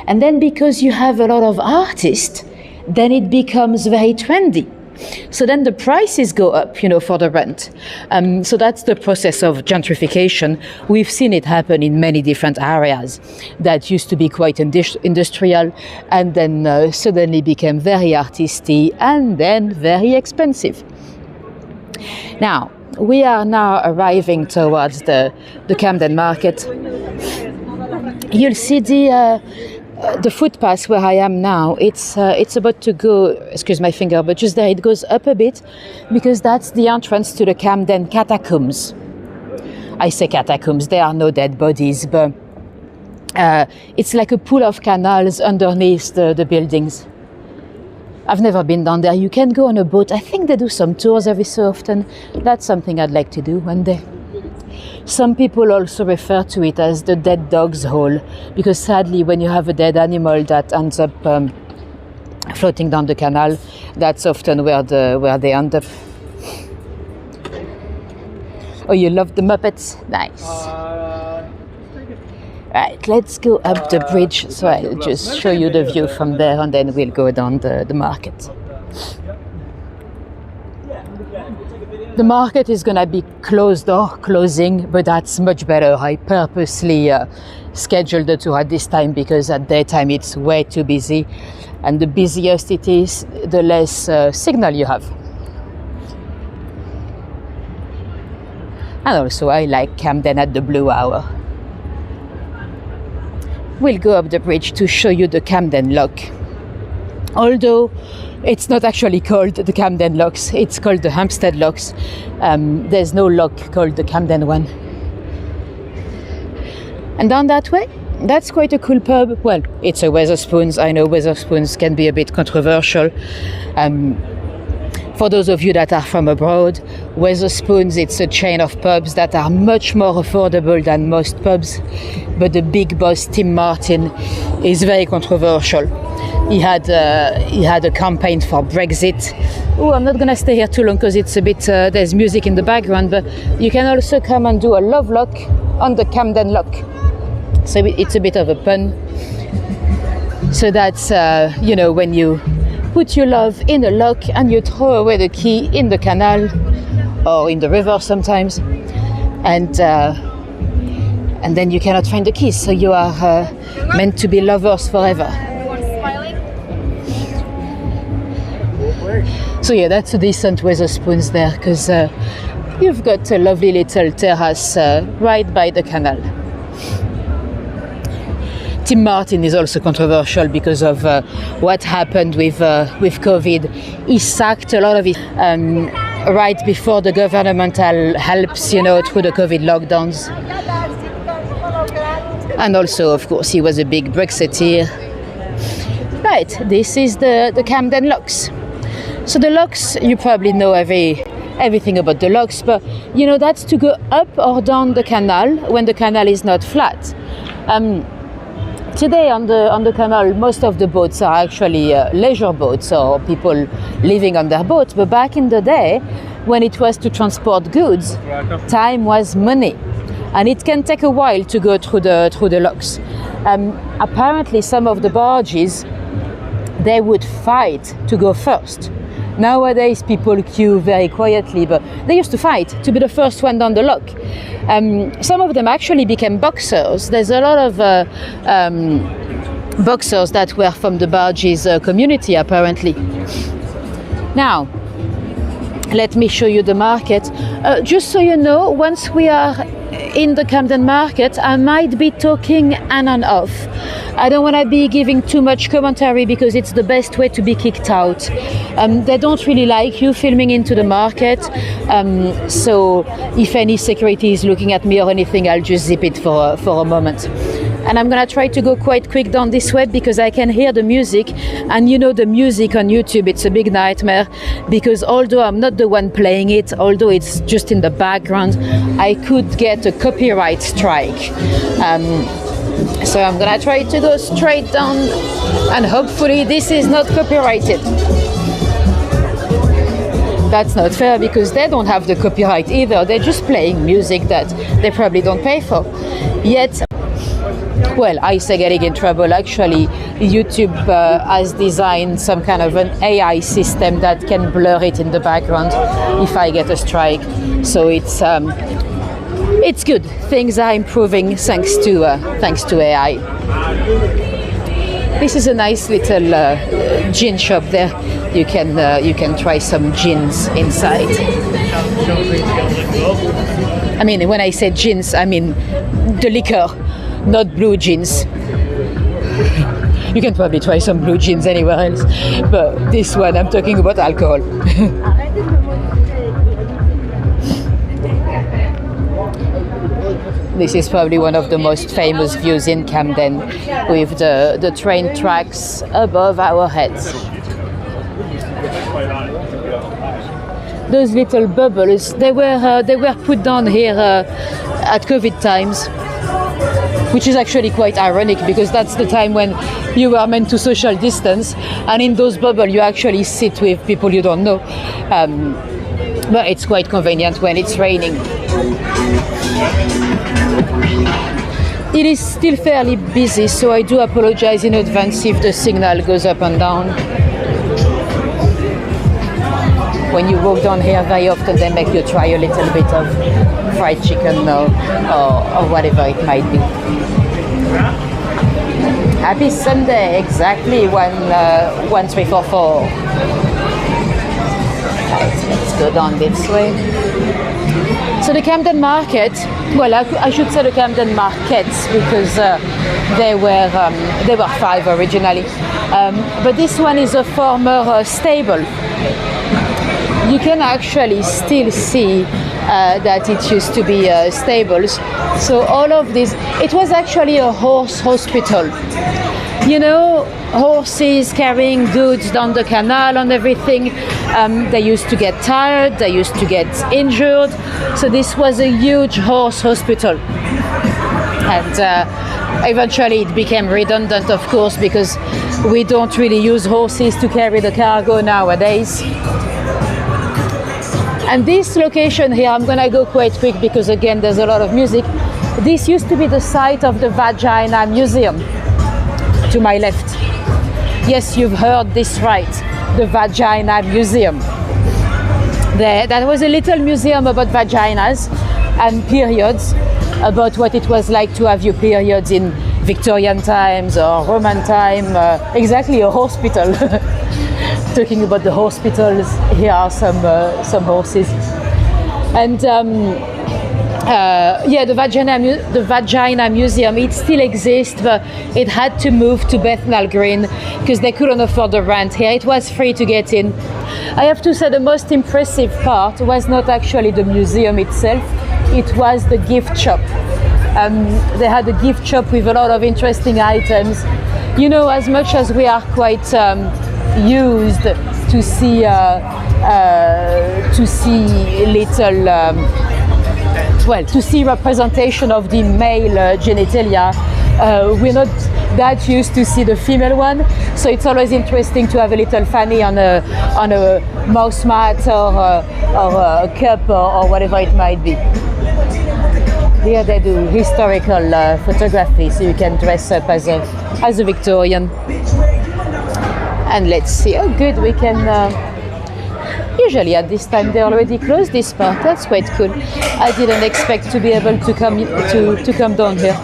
And then because you have a lot of artists, then it becomes very trendy. So then the prices go up, for the rent. So that's the process of gentrification. We've seen it happen in many different areas that used to be quite industrial and then suddenly became very artisty and then very expensive. Now, we are now arriving towards the Camden Market. You'll see the footpath where I am now, it's about to go, excuse my finger, but just there it goes up a bit because that's the entrance to the Camden catacombs. I say catacombs, there are no dead bodies, but it's like a pool of canals underneath the buildings. I've never been down there. You can go on a boat. I think they do some tours every so often. That's something I'd like to do one day. Some people also refer to it as the dead dog's hole, because sadly when you have a dead animal that ends up floating down the canal, that's often where they end up. Oh, you love the Muppets? Nice. Right, let's go up the bridge, so I'll just show you the view from there and then we'll go down the market. The market is gonna be closed or closing, but that's much better. I purposely scheduled the tour at this time because at daytime it's way too busy, and the busiest it is, the less signal you have. And also I like Camden at the blue hour. We'll go up the bridge to show you the Camden Lock. Although it's not actually called the Camden Locks, it's called the Hampstead Locks. There's no lock called the Camden one. And down that way, that's quite a cool pub. Well, it's a Wetherspoons. I know Wetherspoons can be a bit controversial. For those of you that are from abroad, Wetherspoons, it's a chain of pubs that are much more affordable than most pubs. But the big boss, Tim Martin, is very controversial. He had a campaign for Brexit. Oh, I'm not gonna stay here too long because it's a bit, there's music in the background, but you can also come and do a love lock on the Camden Lock. So it's a bit of a pun. So that's, you know, when you put your love in a lock and you throw away the key in the canal or in the river sometimes, and then you cannot find the keys. So you are meant to be lovers forever. So yeah, that's a decent Wetherspoons there, because you've got a lovely little terrace right by the canal. Tim Martin is also controversial because of what happened with COVID. He sacked a lot of it right before the governmental helps, you know, through the COVID lockdowns. And also, of course, he was a big Brexiteer. Right, this is the Camden Locks. So the locks, you probably know everything about the locks, but you know that's to go up or down the canal when the canal is not flat. Today on the canal, most of the boats are actually leisure boats or people living on their boats. But back in the day, when it was to transport goods, time was money, and it can take a while to go through the locks. Apparently, some of the barges, they would fight to go first. Nowadays, people queue very quietly, but they used to fight to be the first one down the lock. Some of them actually became boxers. There's a lot of boxers that were from the barges community, apparently. Now, let me show you the market. Just so you know, once we are in the Camden Market, I might be talking on and off. I don't want to be giving too much commentary because it's the best way to be kicked out. They don't really like you filming into the market, so if any security is looking at me or anything, I'll just zip it for a moment. And I'm gonna try to go quite quick down this way because I can hear the music, and you know the music on YouTube, it's a big nightmare because although I'm not the one playing it, although it's just in the background, I could get a copyright strike. So I'm gonna try to go straight down, and hopefully this is not copyrighted. That's not fair because they don't have the copyright either. They're just playing music that they probably don't pay for. Yet, well, I say getting in trouble. Actually, YouTube has designed some kind of an AI system that can blur it in the background if I get a strike. So it's good. Things are improving thanks to AI. This is a nice little gin shop there. You can try some gins inside. I mean, when I say gins, I mean the liquor, not blue jeans. You can probably try some blue jeans anywhere else, but this one I'm talking about alcohol. This is probably one of the most famous views in Camden, with the train tracks above our heads. Those little bubbles, they were put down here at COVID times, which is actually quite ironic because that's the time when you were meant to social distance, and in those bubbles you actually sit with people you don't know. But it's quite convenient when it's raining. It is still fairly busy, so I do apologize in advance if the signal goes up and down. when you walk down here, very often they make you try a little bit of fried chicken or whatever it might be. Happy Sunday, exactly 1344. Right, let's go down this way. So the Camden Market, well, I should say the Camden Markets because they were 5 originally, but this one is a former stable. You can actually still see that it used to be stables. So all of this, it was actually a horse hospital. You know, horses carrying goods down the canal and everything. They used to get tired, they used to get injured. So this was a huge horse hospital. And eventually it became redundant, of course, because we don't really use horses to carry the cargo nowadays. And this location here, I'm gonna go quite quick because again, there's a lot of music. This used to be the site of the Vagina Museum, to my left. Yes, you've heard this right, the Vagina Museum. That was a little museum about vaginas and periods, about what it was like to have your periods in Victorian times or Roman time, exactly a hospital. Talking about the hospitals, here are some horses. And yeah, the Vagina Museum, it still exists, but it had to move to Bethnal Green because they couldn't afford the rent here. It was free to get in. I have to say the most impressive part was not actually the museum itself, it was the gift shop. They had a gift shop with a lot of interesting items. You know, as much as we are quite used to see little to see representation of the male genitalia, we're not that used to see the female one, so it's always interesting to have a little fanny on a mouse mat or a cup or whatever it might be. Here they do historical photography, so you can dress up as a Victorian. And let's see, oh good, we can usually at this time they already close this part. That's quite cool. I didn't expect to be able to come down here.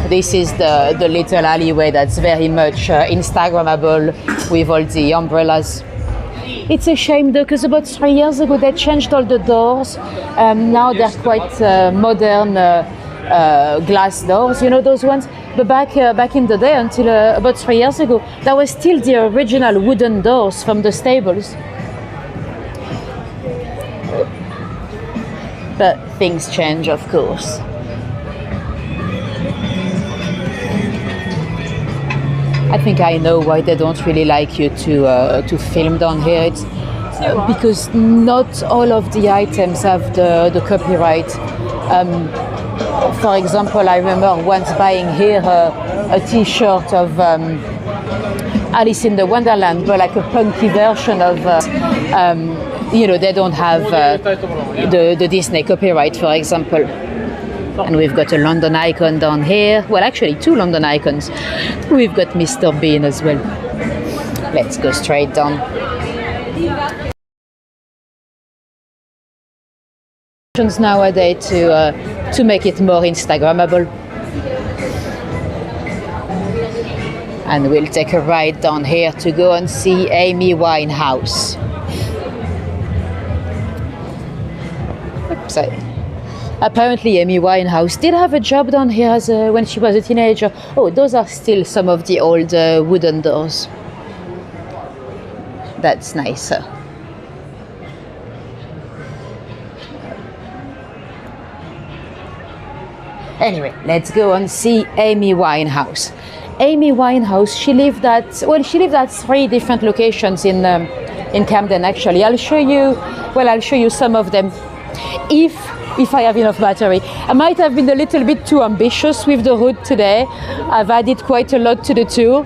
This is the little alleyway that's very much Instagrammable with all the umbrellas. It's a shame though, because about 3 years ago they changed all the doors. Now they're quite modern glass doors, you know those ones? But back in the day, until about 3 years ago, that was still the original wooden doors from the stables. But things change, of course. I think I know why they don't really like you to film down here. It's because not all of the items have the copyright. For example, I remember once buying here a T-shirt of Alice in the Wonderland, but like a punky version of, you know, they don't have the Disney copyright, for example. And we've got a London icon down here. Well, actually, 2 London icons. We've got Mr. Bean as well. Let's go straight down. Nowadays to make it more Instagrammable. And we'll take a ride down here to go and see Amy Winehouse. Oops, apparently Amy Winehouse did have a job down here when she was a teenager. Oh, those are still some of the old wooden doors. That's nicer. Anyway, let's go and see Amy Winehouse. Amy Winehouse, she lived at 3 different locations in Camden actually. I'll show you some of them if I have enough battery. I might have been a little bit too ambitious with the hood today. I've added quite a lot to the tour,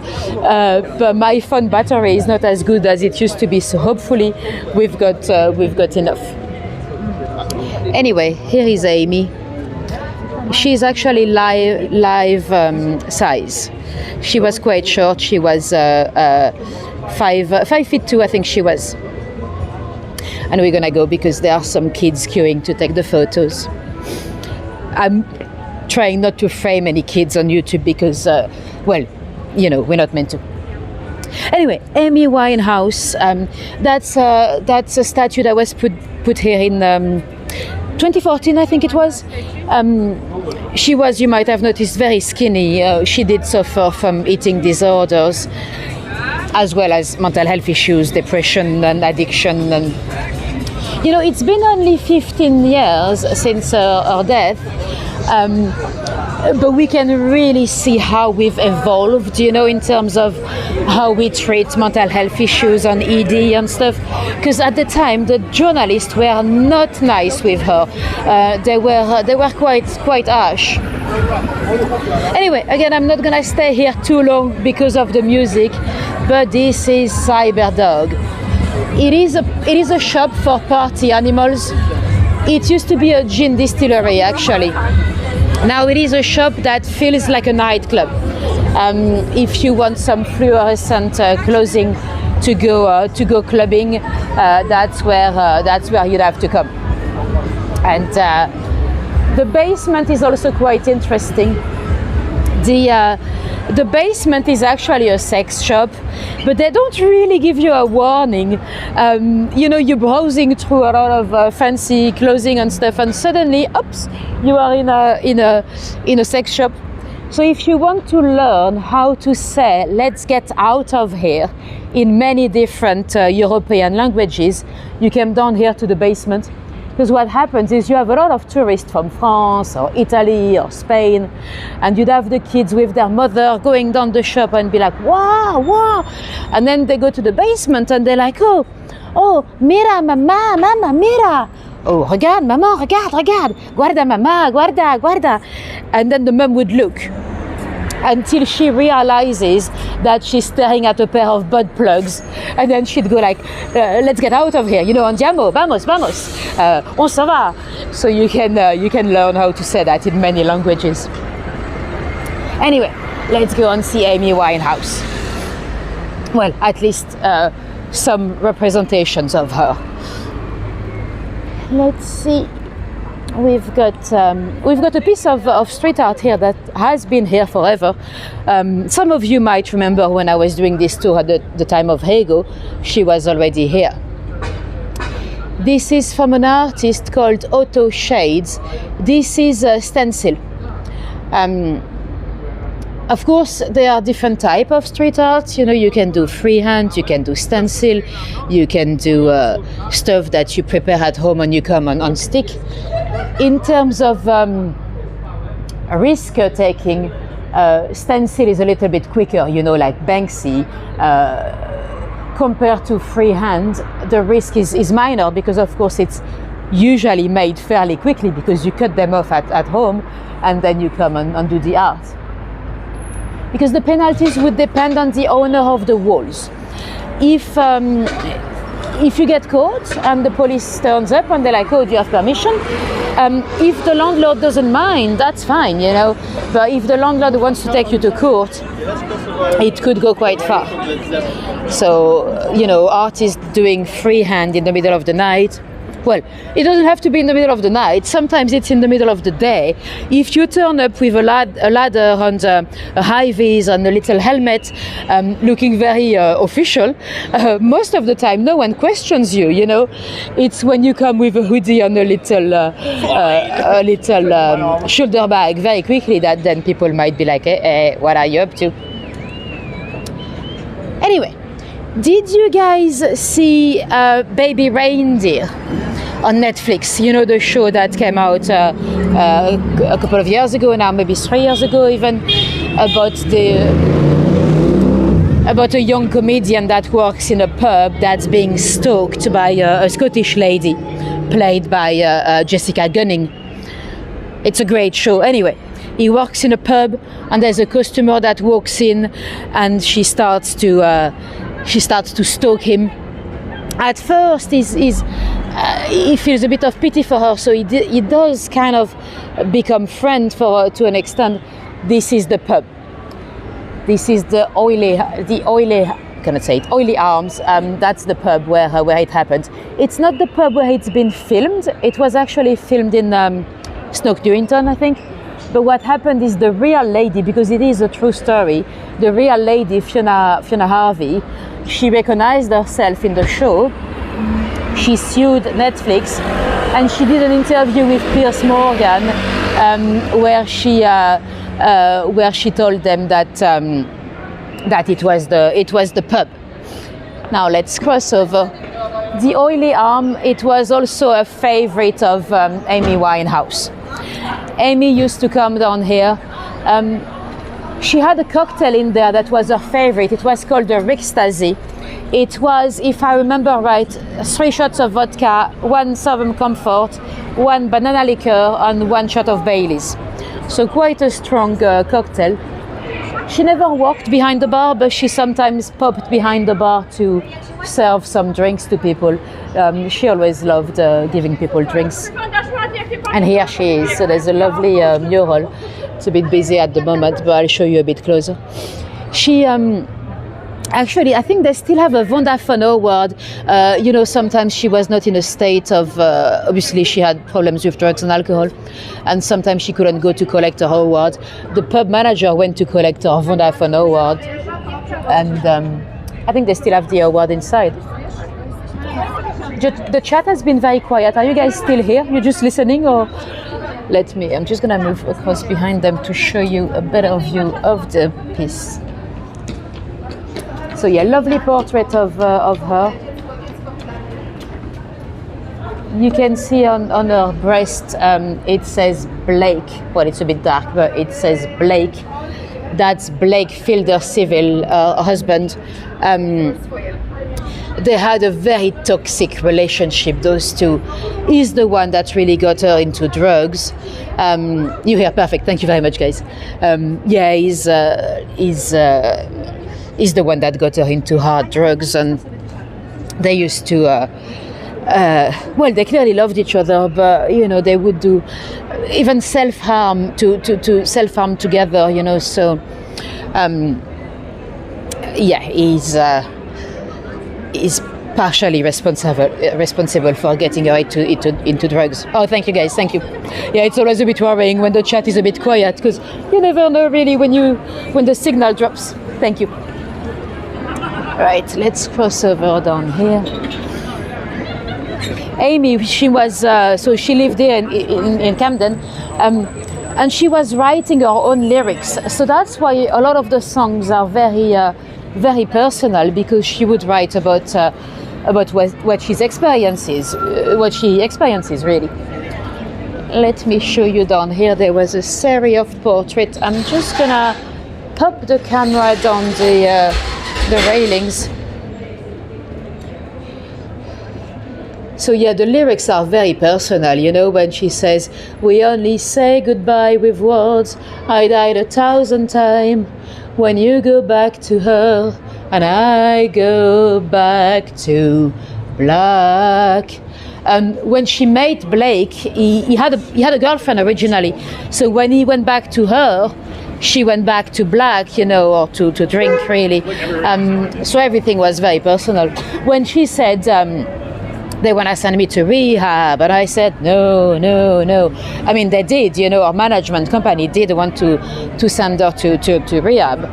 but my phone battery is not as good as it used to be, so hopefully we've got enough. Anyway, here is Amy. She's actually live size. She was quite short. She was 5'2", I think she was. And we're gonna go because there are some kids queuing to take the photos. I'm trying not to frame any kids on YouTube because, well, you know, we're not meant to. Anyway, Amy Winehouse, that's a statue that was put here in 2014, I think it was. She was, you might have noticed, very skinny. She did suffer from eating disorders, as well as mental health issues, depression and addiction. And you know, it's been only 15 years since her death, but we can really see how we've evolved, you know, in terms of how we treat mental health issues on ED and stuff. Because at the time, the journalists were not nice with her. They were quite harsh. Anyway, again, I'm not gonna stay here too long because of the music, but this is Cyberdog. It is a shop for party animals. It used to be a gin distillery, actually. Now it is a shop that feels like a nightclub. If you want some fluorescent clothing to go clubbing, that's where you'd have to come. And the basement is also quite interesting. The basement is actually a sex shop, but they don't really give you a warning. You know, you're browsing through a lot of fancy clothing and stuff, and suddenly, oops, you are in a sex shop. So if you want to learn how to say "let's get out of here" in many different European languages, you come down here to the basement. Because what happens is you have a lot of tourists from France or Italy or Spain, and you'd have the kids with their mother going down the shop and be like, wow, wow. And then they go to the basement and they're like, oh, mira, mamá, mamá, mira. Oh, regarde, maman, regarde, guarda, mamá, guarda. And then the mum would look until she realizes that she's staring at a pair of butt plugs, and then she'd go like, let's get out of here, you know, andiamo, vamos, on s'en va. So you can learn how to say that in many languages. Anyway, let's go and see Amy Winehouse. Well, at least some representations of her. Let's see. We've got a piece of street art here that has been here forever. Some of you might remember when I was doing this tour at the time of Hego, she was already here. This is from an artist called Otto Shades. This is a stencil. Of course, there are different types of street art. You know, you can do freehand, you can do stencil, you can do stuff that you prepare at home and you come on stick. In terms of risk taking, stencil is a little bit quicker, you know, like Banksy. Compared to freehand, the risk is minor because, of course, it's usually made fairly quickly because you cut them off at home and then you come and do the art. Because the penalties would depend on the owner of the walls. If you get caught and the police turns up and they're like, oh, do you have permission? If the landlord doesn't mind, that's fine, you know. But if the landlord wants to take you to court, it could go quite far. So, you know, artists doing freehand in the middle of the night, well, it doesn't have to be in the middle of the night. Sometimes it's in the middle of the day. If you turn up with a ladder and a high vis and a little helmet, looking very official, most of the time no one questions you. You know, it's when you come with a hoodie and a little shoulder bag very quickly that then people might be like, hey, what are you up to? Anyway, did you guys see Baby Reindeer on Netflix? You know, the show that came out a couple of years ago now, maybe 3 years ago even, about a young comedian that works in a pub that's being stalked by a Scottish lady played by Jessica Gunning. It's a great show. Anyway, he works in a pub and there's a customer that walks in and she starts to stalk him. At first, he feels a bit of pity for her, so he does kind of become friend for her to an extent. This is the pub. This is the oily cannot say it, Oily Arms. That's the pub where it happened. It's not the pub where it's been filmed. It was actually filmed in Stoke Newington, I think. But what happened is the real lady, because it is a true story, the real lady, Fiona Harvey, she recognized herself in the show. She sued Netflix, and she did an interview with Piers Morgan where she told them that it was the pub. Now let's cross over. The Oily Arm, it was also a favorite of Amy Winehouse. Amy used to come down here. She had a cocktail in there that was her favorite. It was called the Rickstasy. It was, if I remember right, 3 shots of vodka, 1 Southern Comfort, 1 banana liqueur, and 1 shot of Baileys. So quite a strong cocktail. She never walked behind the bar, but she sometimes popped behind the bar to serve some drinks to people. She always loved giving people drinks. And here she is. So there's a lovely mural. It's a bit busy at the moment, but I'll show you a bit closer. She actually, I think they still have a Vodafone award. Sometimes she was not in a state of, obviously she had problems with drugs and alcohol, and sometimes she couldn't go to collect her award. The pub manager went to collect her Vodafone award, and I think they still have the award inside. The chat has been very quiet. Are you guys still here? You're just listening, or? I'm just gonna move across behind them to show you a better view of the piece. So yeah, lovely portrait of her. You can see on her breast, it says Blake. Well, it's a bit dark, but it says Blake. That's Blake Fielder Civil, her husband. They had a very toxic relationship, those two. He's the one that really got her into drugs. You hear perfect, thank you very much, guys. He's the one that got her into hard drugs, and they used to, they clearly loved each other, but, they would do even self-harm to self-harm together, so, he's partially responsible for getting her into drugs. Oh, thank you, guys, thank you. Yeah, it's always a bit worrying when the chat is a bit quiet, because you never know really when the signal drops. Thank you. Right, let's cross over down here. Amy, she was, she lived here in Camden, and she was writing her own lyrics. So that's why a lot of the songs are very personal, because she would write about what she experiences really. Let me show you down here. There was a series of portraits. I'm just gonna pop the camera down the railings. So yeah, the lyrics are very personal, when she says, "We only say goodbye with words, I died 1,000 times, when you go back to her, and I go back to black." When she met Blake, he had a girlfriend originally, so when he went back to her, she went back to black, or to drink really. So everything was very personal. When she said, they want to send me to rehab, and I said, no. I mean, they did, our management company did want to send her to rehab.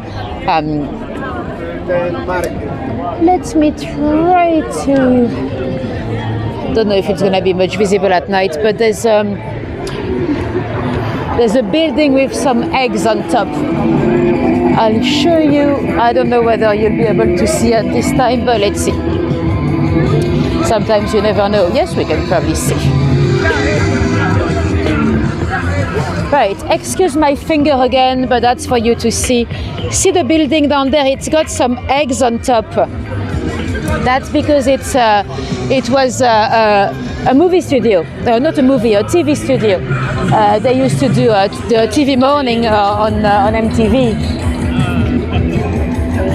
Let me try to, don't know if it's going to be much visible at night, but there's a building with some eggs on top. I'll show you. I don't know whether you'll be able to see at this time, but let's see. Sometimes you never know. Yes, we can probably see. Right, excuse my finger again, but that's for you to see. See the building down there? It's got some eggs on top. That's because it was a movie studio. Not a movie, a TV studio. They used to do the TV morning on MTV.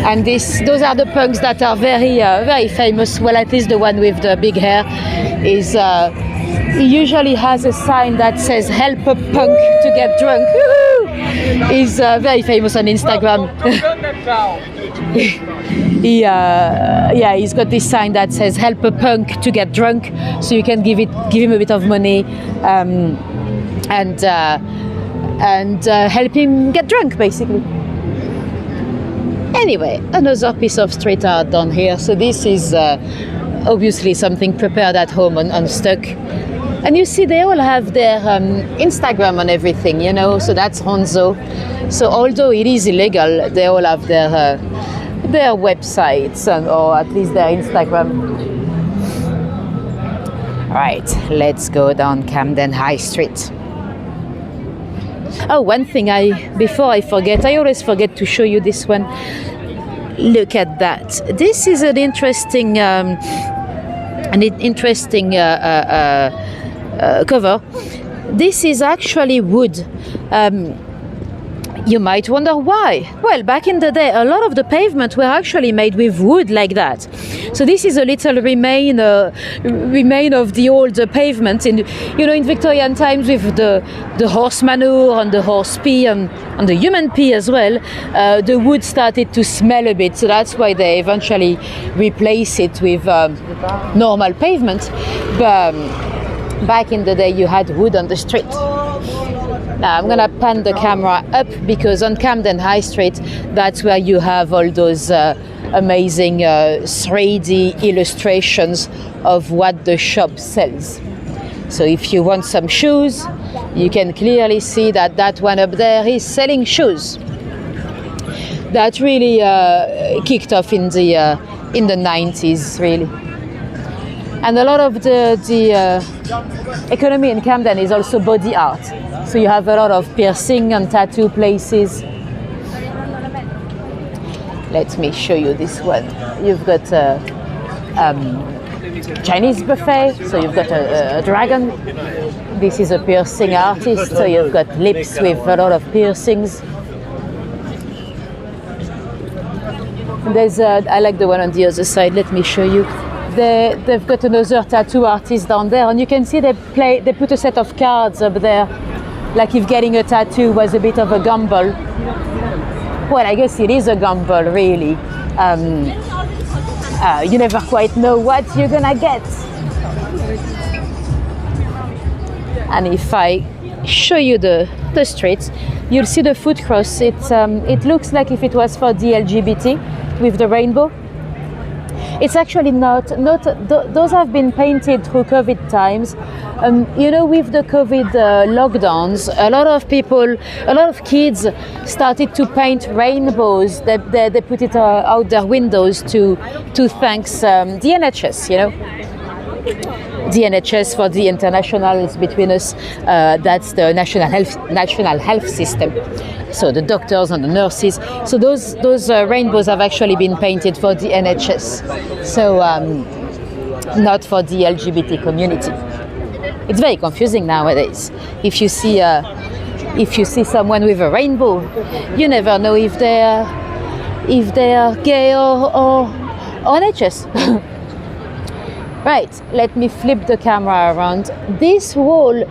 And those are the punks that are very famous. Well, at least the one with the big hair is. He usually has a sign that says "Help a punk to to get drunk. He's very famous on Instagram. He's got this sign that says "Help a punk to get drunk," so you can give him a bit of money and help him get drunk, basically. Anyway, another piece of street art down here. So this is obviously something prepared at home on stock. And you see they all have their Instagram and everything, you know, so that's Honzo. So although it is illegal, they all have their websites or at least their Instagram. Right, let's go down Camden High Street. Oh, one thing before I forget, I always forget to show you this one. Look at that. This is an interesting cover. This is actually wood. You might wonder why. Well, back in the day, a lot of the pavement were actually made with wood like that. So this is a little remain of the old pavement in Victorian times with the horse manure and the horse pee and the human pee as well. The wood started to smell a bit, so that's why they eventually replaced it with normal pavement. But back in the day, you had wood on the street. Now I'm gonna pan the camera up because on Camden High Street, that's where you have all those amazing 3D illustrations of what the shop sells. So if you want some shoes, you can clearly see that one up there is selling shoes. That really kicked off in the 90s, really. And a lot of the economy in Camden is also body art. So you have a lot of piercing and tattoo places. Let me show you this one. You've got a Chinese buffet, so you've got a dragon. This is a piercing artist, so you've got lips with a lot of piercings. There's I like the one on the other side. Let me show you. They've got another tattoo artist down there, and you can see they put a set of cards up there, like if getting a tattoo was a bit of a gamble. Well, I guess it is a gamble, really. You never quite know what you're gonna get. And if I show you the streets, you'll see the foot cross. It looks like if it was for the LGBT with the rainbow. It's actually not. Those have been painted through COVID times. With the COVID lockdowns, a lot of kids started to paint rainbows. They put it out their windows to thank the NHS. The NHS for the internationals between us. That's the national health system. So the doctors and the nurses. So those rainbows have actually been painted for the NHS. So not for the LGBT community. It's very confusing nowadays. If you see someone with a rainbow, you never know if they're gay or NHS. Right, let me flip the camera around. This wall,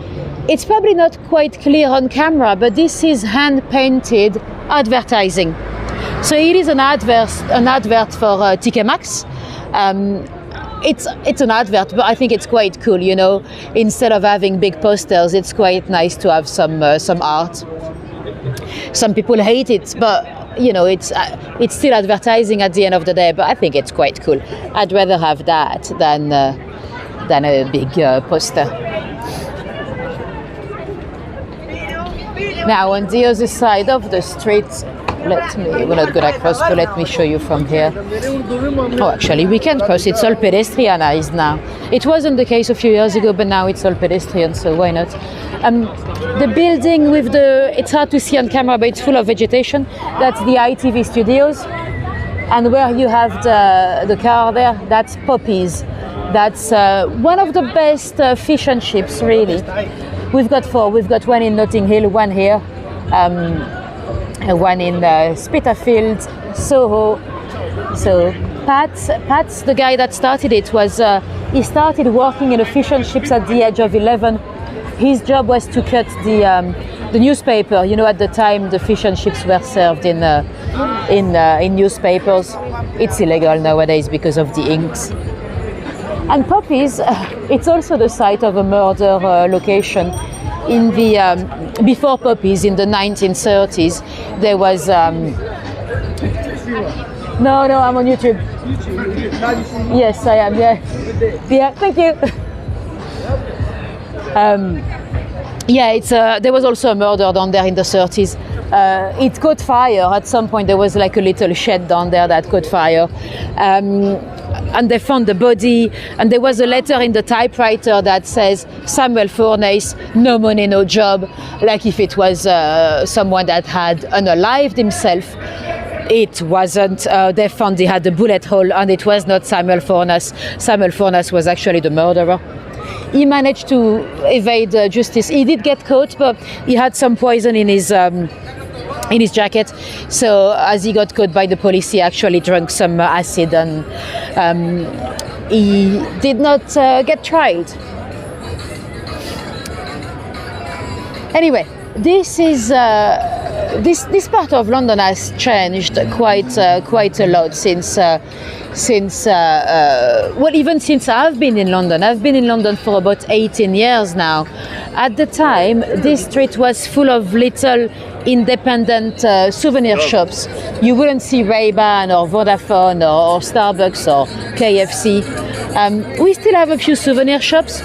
it's probably not quite clear on camera, but this is hand-painted advertising. So it is an advert for TK Maxx. It's an advert, but I think it's quite cool. Instead of having big posters, it's quite nice to have some art. Some people hate it, but it's still advertising at the end of the day, but I think it's quite cool. I'd rather have that than a big poster. Now on the other side of the street, we're not gonna cross, but let me show you from here. Oh, actually we can cross. It's all pedestrianized now. It wasn't the case a few years ago, but now it's all pedestrian, so why not? The building with it's hard to see on camera, but it's full of vegetation. That's the ITV studios. And where you have the car there, that's Poppy's. That's one of the best fish and chips, really. We've got four. We've got one in Notting Hill, one here, one in Spitalfield, Soho. So Pat's the guy that started it. He started working in a fish and chips at the age of 11. His job was to cut the newspaper. You know, at the time the fish and chips were served in newspapers. It's illegal nowadays because of the inks. And Poppies, it's also the site of a murder location. In the before Poppies, in the 1930s, there was. No, I'm on YouTube. Yes, I am. Yeah, yeah. Thank you. Yeah, it's there was also a murder down there in the 30s. It caught fire at some point. There was like a little shed down there that caught fire. And they found the body, and there was a letter in the typewriter that says Samuel Furnace, no money, no job, like if it was someone that had unalived himself. It wasn't. They found he had a bullet hole, and it was not Samuel Furnace. Samuel Furnace was actually the murderer. He managed to evade justice. He did get caught, but he had some poison in his jacket. So as he got caught by the police, he actually drank some acid, and he did not get tried. Anyway, this is this part of London has changed quite a lot since even since I've been in London. I've been in London for about 18 years now. At the time, this street was full of little independent souvenir shops. You wouldn't see Ray-Ban or Vodafone or Starbucks or KFC. We still have a few souvenir shops.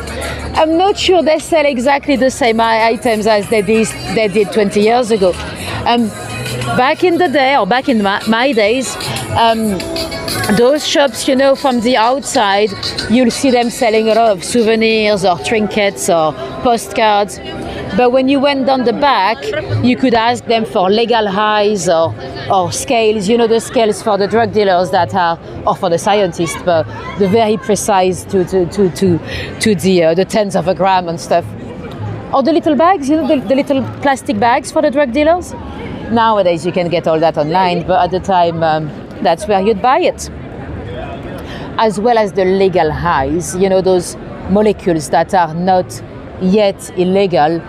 I'm not sure they sell exactly the same items as they did 20 years ago. Back in the day, or back in my days, those shops, you know, from the outside, you'll see them selling a lot of souvenirs or trinkets or postcards. But when you went down the back, you could ask them for legal highs or scales, you know, the scales for the drug dealers that are, or for the scientists, but the very precise to the tenths of a gram and stuff. Or the little bags, you know, the little plastic bags for the drug dealers. Nowadays you can get all that online, but at the time that's where you'd buy it. As well as the legal highs, you know, those molecules that are not yet illegal,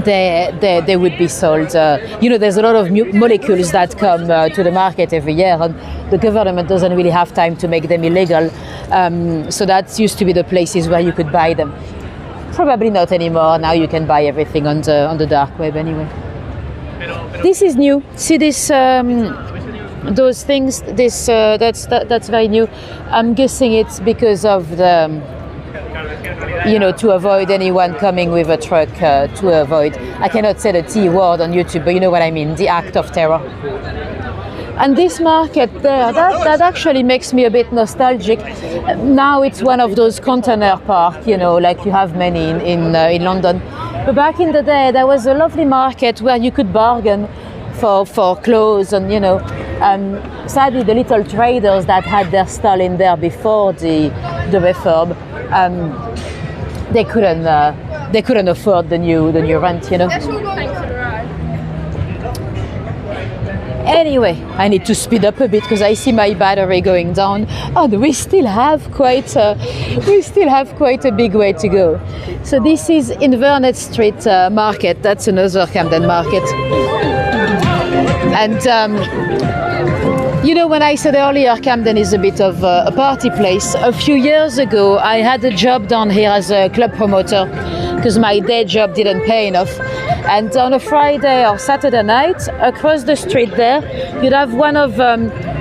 they would be sold. You know, there's a lot of new molecules that come to the market every year, and the government doesn't really have time to make them illegal. So that used to be the places where you could buy them. Probably not anymore. Now you can buy everything on the dark web anyway. This is new. See this, those things. This that's very new. I'm guessing it's because of the, you know, to avoid anyone coming with a truck. To avoid, I cannot say the T word on YouTube, but you know what I mean. The act of terror. And this market there, that actually makes me a bit nostalgic. Now it's one of those container parks, you know, like you have many in London. But back in the day, there was a lovely market where you could bargain for clothes, and you know, sadly the little traders that had their stall in there before the refurb, they couldn't afford the new rent, you know. Anyway, I need to speed up a bit because I see my battery going down. Oh, we still have quite a big way to go. So this is Inverness Street Market. That's another Camden Market. And you know, when I said earlier Camden is a bit of a party place, a few years ago I had a job down here as a club promoter because my day job didn't pay enough. And on a Friday or Saturday night, across the street there, you'd have one of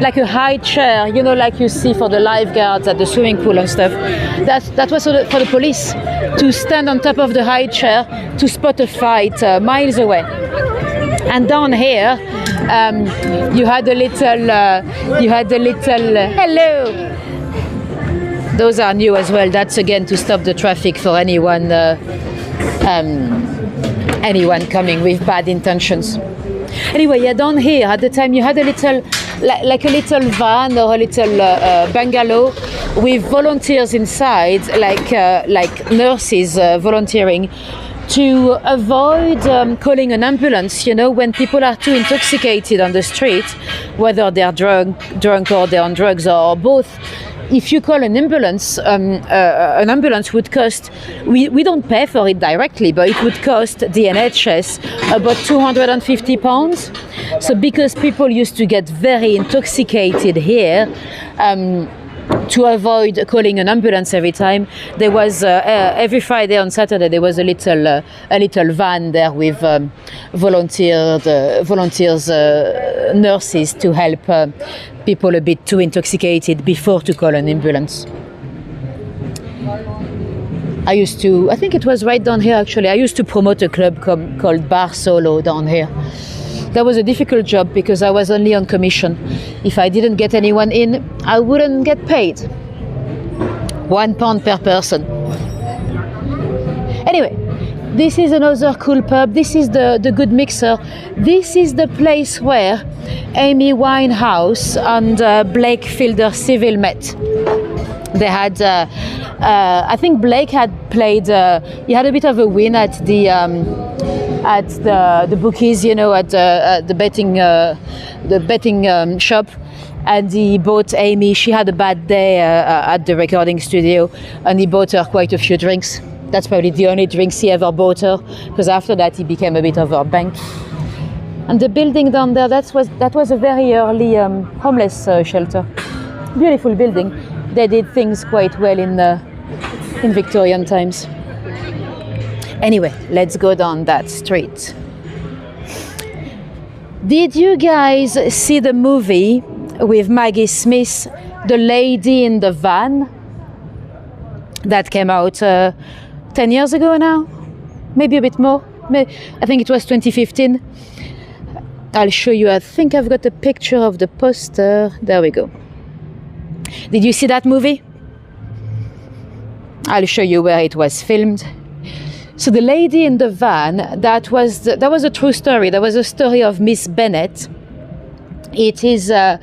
like a high chair, you know, like you see for the lifeguards at the swimming pool and stuff. That was for the police to stand on top of the high chair to spot a fight miles away. And down here, you had a little hello. Those are new as well. That's again to stop the traffic for anyone coming with bad intentions. Anyway, yeah, down here at the time you had a little, like a little van or a little bungalow with volunteers inside, like nurses volunteering to avoid calling an ambulance, you know, when people are too intoxicated on the street, whether they're drunk or they're on drugs or both. if you call an ambulance would cost, we don't pay for it directly, but it would cost the NHS about £250. So because people used to get very intoxicated here, to avoid calling an ambulance every time, there was every Friday and Saturday there was a little van there with volunteers, nurses to help people a bit too intoxicated before to call an ambulance. I think it was right down here actually. I used to promote a club called Bar Solo down here. That was a difficult job because I was only on commission. If I didn't get anyone in, I wouldn't get paid. £1 per person. Anyway, this is another cool pub. This is the Good Mixer. This is the place where Amy Winehouse and Blake Fielder Civil met. They had, I think Blake had played, he had a bit of a win at the bookies, you know, at the betting shop, and he bought Amy. She had a bad day at the recording studio, and he bought her quite a few drinks. That's probably the only drinks he ever bought her, because after that he became a bit of her bank. And the building down there, that was a very early homeless shelter. Beautiful building. They did things quite well in Victorian times. Anyway, let's go down that street. Did you guys see the movie with Maggie Smith, The Lady in the Van? That came out 10 years ago now? Maybe a bit more. I think it was 2015. I'll show you. I think I've got a picture of the poster. There we go. Did you see that movie? I'll show you where it was filmed. So The Lady in the Van, that was a true story. That was a story of Miss Bennet. It is the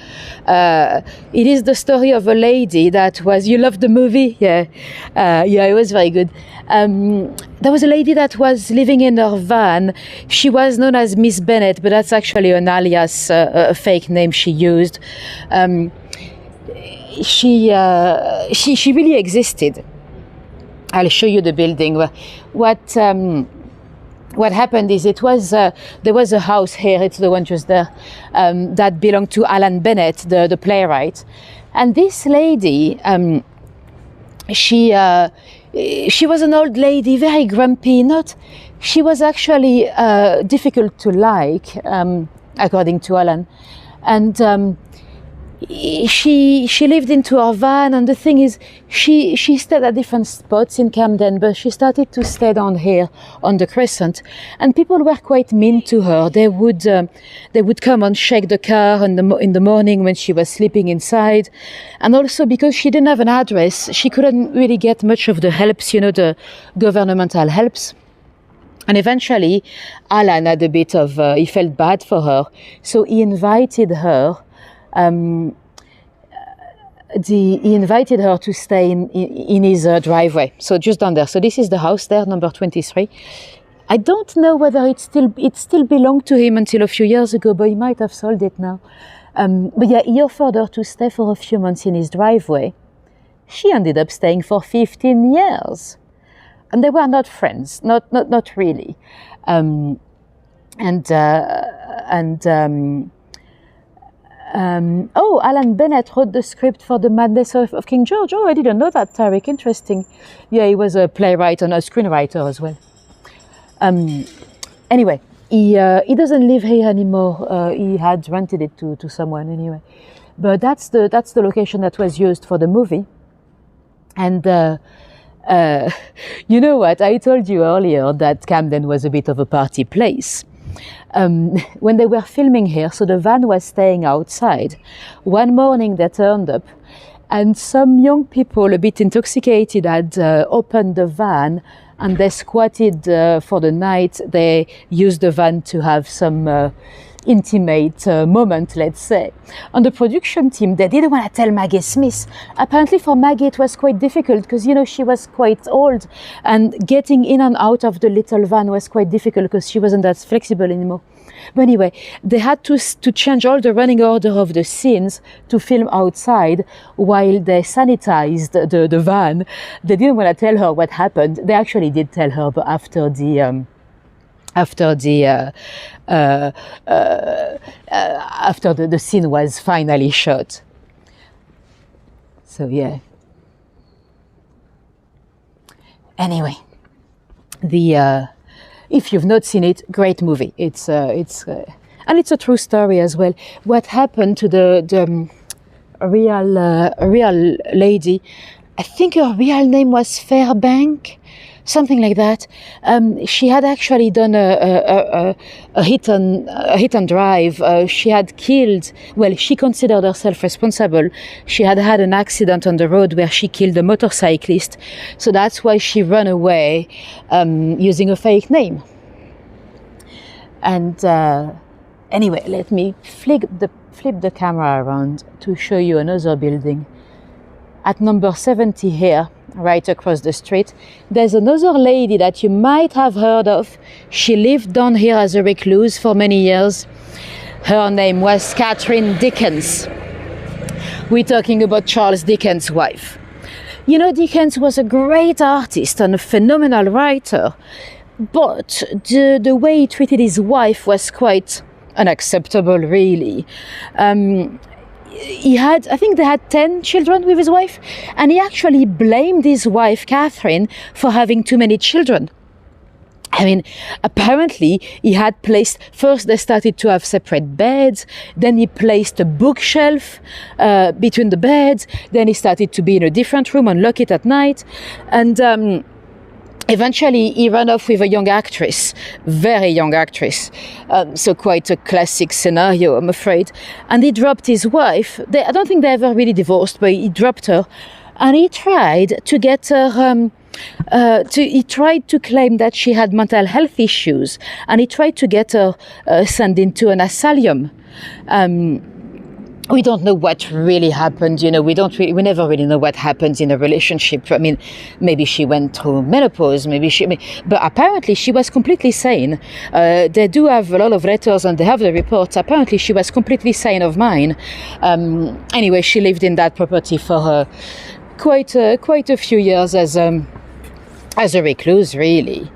story of a lady that was. You loved the movie, yeah, it was very good. There was a lady that was living in her van. She was known as Miss Bennet, but that's actually an alias, a fake name she used. She really existed. I'll show you the building. What happened is there was a house here, it's the one just there, that belonged to Alan Bennett, the playwright. And this lady, she was an old lady, very grumpy. She was actually difficult to like, according to Alan. And she lived into her van, and the thing is, she stayed at different spots in Camden, but she started to stay down here on the Crescent, and people were quite mean to her. They would come and shake the car in the morning when she was sleeping inside, and also because she didn't have an address, she couldn't really get much of the helps, the governmental helps. And eventually, Alan had a bit of he felt bad for her, so he invited her. He invited her to stay in his driveway, so just down there. So this is the house there, number 23. I don't know whether it still belonged to him until a few years ago, but he might have sold it now. But yeah, he offered her to stay for a few months in his driveway. She ended up staying for 15 years, and they were not friends, not really. Alan Bennett wrote the script for The Madness of King George. Oh, I didn't know that, Tariq. Interesting. Yeah, he was a playwright and a screenwriter as well. Anyway, he doesn't live here anymore. He had rented it to someone anyway. But that's the location that was used for the movie. And you know what? I told you earlier that Camden was a bit of a party place. When they were filming here, so the van was staying outside. One morning they turned up, and some young people, a bit intoxicated, had opened the van, and they squatted for the night. They used the van to have some intimate moment, let's say. On the production team, they didn't want to tell Maggie Smith. Apparently for Maggie it was quite difficult because, you know, she was quite old and getting in and out of the little van was quite difficult because she wasn't that flexible anymore. But anyway, they had to change all the running order of the scenes to film outside while they sanitized the van. They didn't want to tell her what happened. They actually did tell her, but after the scene was finally shot. So yeah. Anyway, if you've not seen it, great movie. It's and it's a true story as well. What happened to the real lady? I think her real name was Fairbank, something like that. She had actually done a hit and drive. She had killed. Well, she considered herself responsible. She had had an accident on the road where she killed a motorcyclist. So that's why she ran away using a fake name. And anyway, let me flip the camera around to show you another building. At number 70 here, right across the street, there's another lady that you might have heard of. She lived down here as a recluse for many years. Her name was Catherine Dickens. We're talking about Charles Dickens' wife. You know, Dickens was a great artist and a phenomenal writer, but the way he treated his wife was quite unacceptable, really. I think they had 10 children with his wife, and he actually blamed his wife, Catherine, for having too many children. I mean, apparently he had placed, first they started to have separate beds, then he placed a bookshelf between the beds, then he started to be in a different room and lock it at night, and eventually he ran off with a young actress, very young actress, so quite a classic scenario, I'm afraid. And he dropped his wife. I don't think they ever really divorced, but he dropped her, and he tried to get her. He tried to claim that she had mental health issues, and he tried to get her sent into an asylum. We don't know what really happened, you know, we never really know what happens in a relationship. I mean, maybe she went through menopause, but apparently she was completely sane. They do have a lot of letters and they have the reports. Apparently she was completely sane of mind. Anyway, she lived in that property for quite a few years as a recluse, really.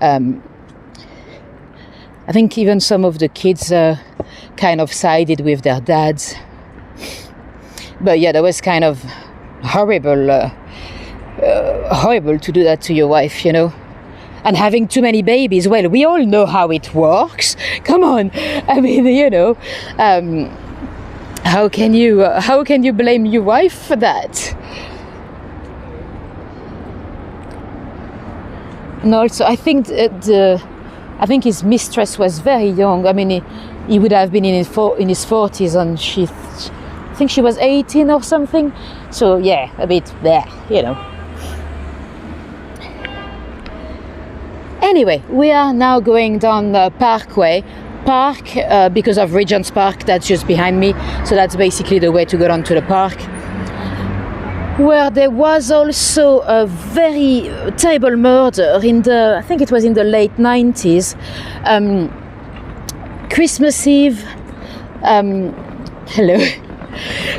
I think even some of the kids kind of sided with their dads. But yeah, that was kind of horrible to do that to your wife, you know. And having too many babies, well, we all know how it works. Come on, I mean, you know, how can you blame your wife for that? And also, I think his mistress was very young. I mean, he would have been in his 40s, and I think she was 18 or something. So yeah, a bit there, you know. Anyway, we are now going down the Parkway. Because of Regent's Park, that's just behind me. So that's basically the way to go down to the park, where there was also a very terrible murder I think it was in the late 90s. Christmas Eve. Hello.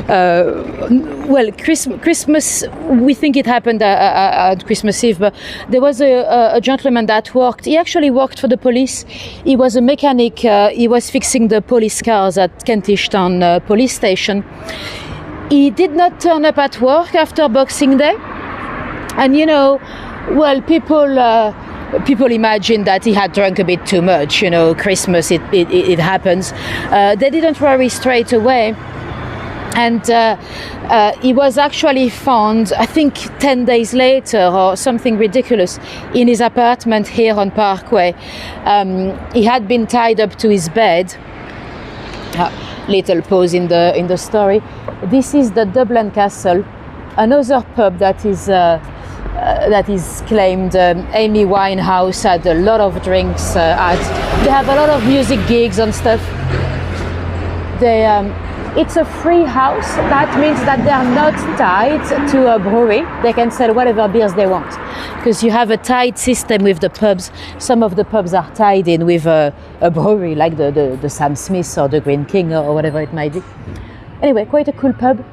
Well, Christmas, we think it happened at Christmas Eve, but there was a gentleman that he actually worked for the police. He was a mechanic. He was fixing the police cars at Kentish Town police station. He did not turn up at work after Boxing Day, and you know, well, people imagine that he had drunk a bit too much. You know, Christmas, it happens. They didn't worry straight away. And he was actually found, I think 10 days later or something ridiculous, in his apartment here on Parkway. He had been tied up to his bed. Little pause in the story. This is the Dublin Castle, another pub that is claimed Amy Winehouse had a lot of drinks at. They have a lot of music gigs and stuff. it's a free house. That means that they are not tied to a brewery. They can sell whatever beers they want, because you have a tied system with the pubs. Some of the pubs are tied in with a brewery, like the Sam Smith or the Green King or whatever it might be. Anyway, quite a cool pub.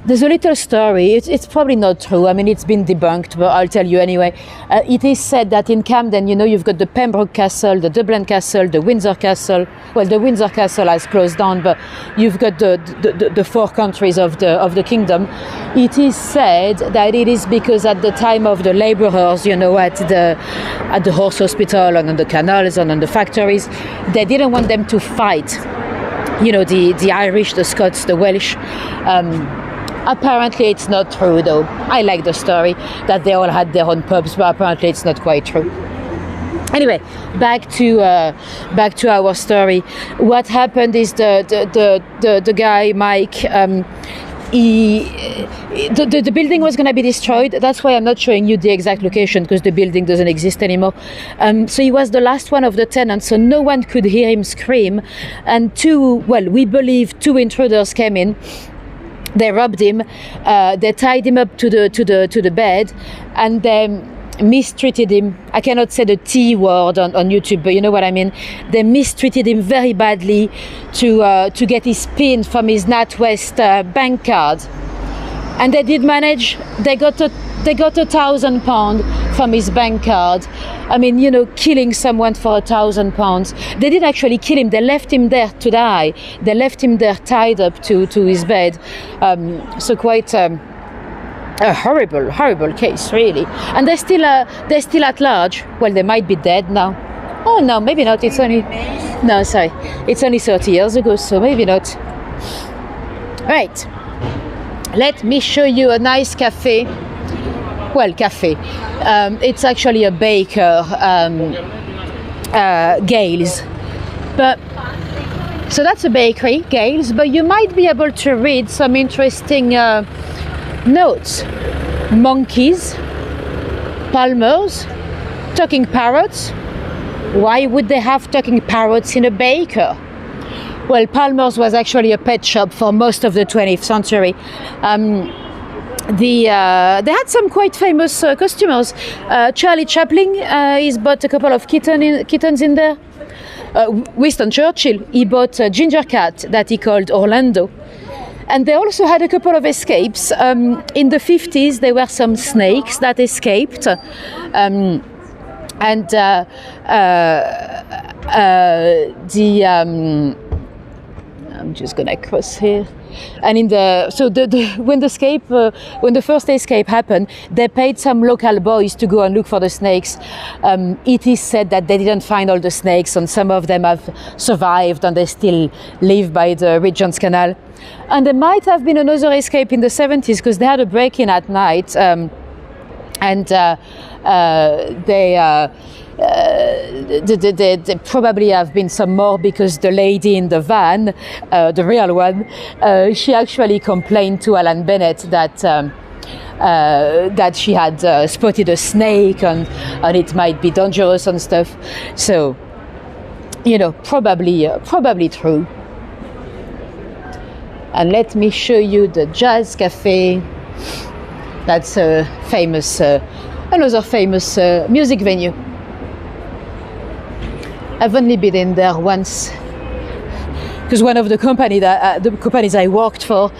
There's a little story. It's probably not true. I mean, it's been debunked, but I'll tell you anyway. It is said that in Camden, you've got the Pembroke Castle, the Dublin Castle, the Windsor Castle. Well, the Windsor Castle has closed down, but you've got the four countries of the kingdom. It is said that it is because at the time of the labourers, at the horse hospital and on the canals and on the factories, they didn't want them to fight. The Irish, the Scots, the Welsh. Apparently it's not true, though. I like the story that they all had their own pubs, but apparently it's not quite true. Anyway, back to our story. What happened is the guy Mike. The building was going to be destroyed. That's why I'm not showing you the exact location, because the building doesn't exist anymore. So he was the last one of the tenants, so no one could hear him scream. And we believe two intruders came in. They robbed him. They tied him up to the bed, and they mistreated him. I cannot say the T word on YouTube, but you know what I mean. They mistreated him very badly to get his PIN from his NatWest bank card, and they did manage. They got £1,000 from his bank card. I mean, killing someone for £1,000. They didn't actually kill him. They left him there to die. They left him there tied up to his bed. So quite a horrible case, really. And they're still at large. Well, they might be dead now. Oh no, maybe not. It's only 30 years ago, so maybe not. Right. Let me show you a nice cafe. Well, cafe. It's actually a baker, Gales. So that's a bakery, Gales. But you might be able to read some interesting notes. Monkeys, Palmers, talking parrots. Why would they have talking parrots in a baker? Well, Palmer's was actually a pet shop for most of the 20th century. They had some quite famous customers. Charlie Chaplin, he's bought a couple of kittens in there. Winston Churchill, he bought a ginger cat that he called Orlando. And they also had a couple of escapes. In the 50s, there were some snakes that escaped. I'm just gonna cross here. And when the first escape happened, they paid some local boys to go and look for the snakes. It is said that they didn't find all the snakes, and some of them have survived, and they still live by the Regent's Canal. And there might have been another escape in the 70s, because they had a break-in at night, there probably have been some more, because the lady in the van, the real one, she actually complained to Alan Bennett that she had spotted a snake and it might be dangerous and stuff. So, probably true. And let me show you the Jazz Cafe. That's a famous, another famous music venue. I've only been in there once, because one of the companies I worked for,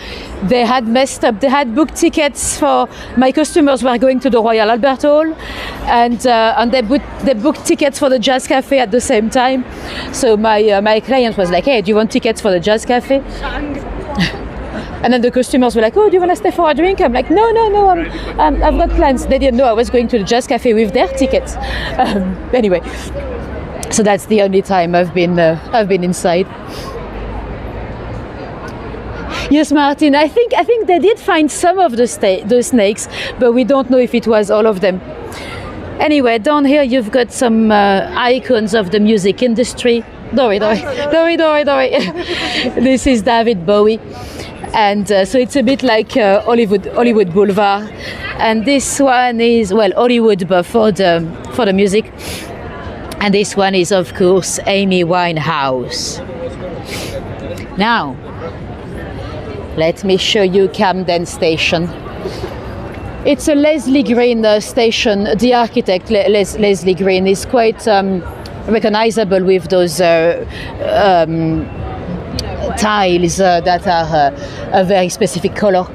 they had messed up. They had booked tickets for my customers were going to the Royal Albert Hall, and they booked tickets for the Jazz Cafe at the same time. So my client was like, "Hey, do you want tickets for the Jazz Cafe?" And then the customers were like, "Oh, do you want to stay for a drink?" I'm like, "No, I've got plans." They didn't know I was going to the Jazz Cafe with their tickets. Anyway, so that's the only time I've been inside. Yes, Martin. I think they did find some of the snakes, but we don't know if it was all of them. Anyway, down here you've got some icons of the music industry. Dory. This is David Bowie. And so it's a bit like Hollywood Boulevard, and this one is Hollywood, but for the music. And this one is, of course, Amy Winehouse. Now, let me show you Camden Station. It's a Leslie Green station. The architect, Leslie Green, is quite recognizable with those tiles that are a very specific color.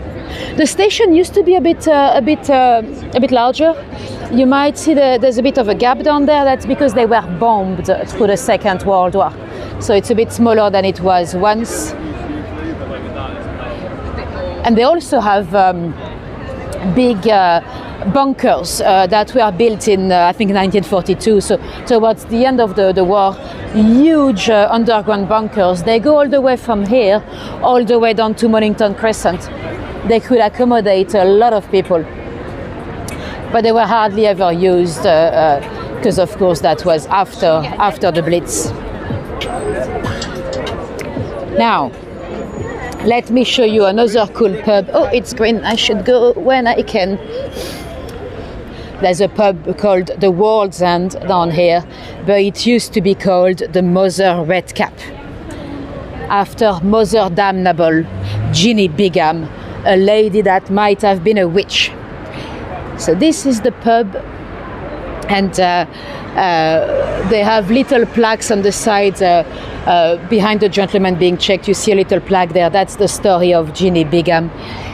The station used to be a bit larger. You might see there's a bit of a gap down there. That's because they were bombed through the Second World War. So it's a bit smaller than it was once. And they also have big bunkers that were built in, I think, 1942. So towards the end of the war, huge underground bunkers. They go all the way from here, all the way down to Mornington Crescent. They could accommodate a lot of people. But they were hardly ever used because, of course, that was after the Blitz. Now, let me show you another cool pub. Oh, it's green. I should go when I can. There's a pub called the World's End down here, but it used to be called the Mother Redcap, after Mother Damnable, Jeannie Bigham, a lady that might have been a witch. So this is the pub, and they have little plaques on the side behind the gentleman being checked. You see a little plaque there. That's the story of Jeannie Bigham.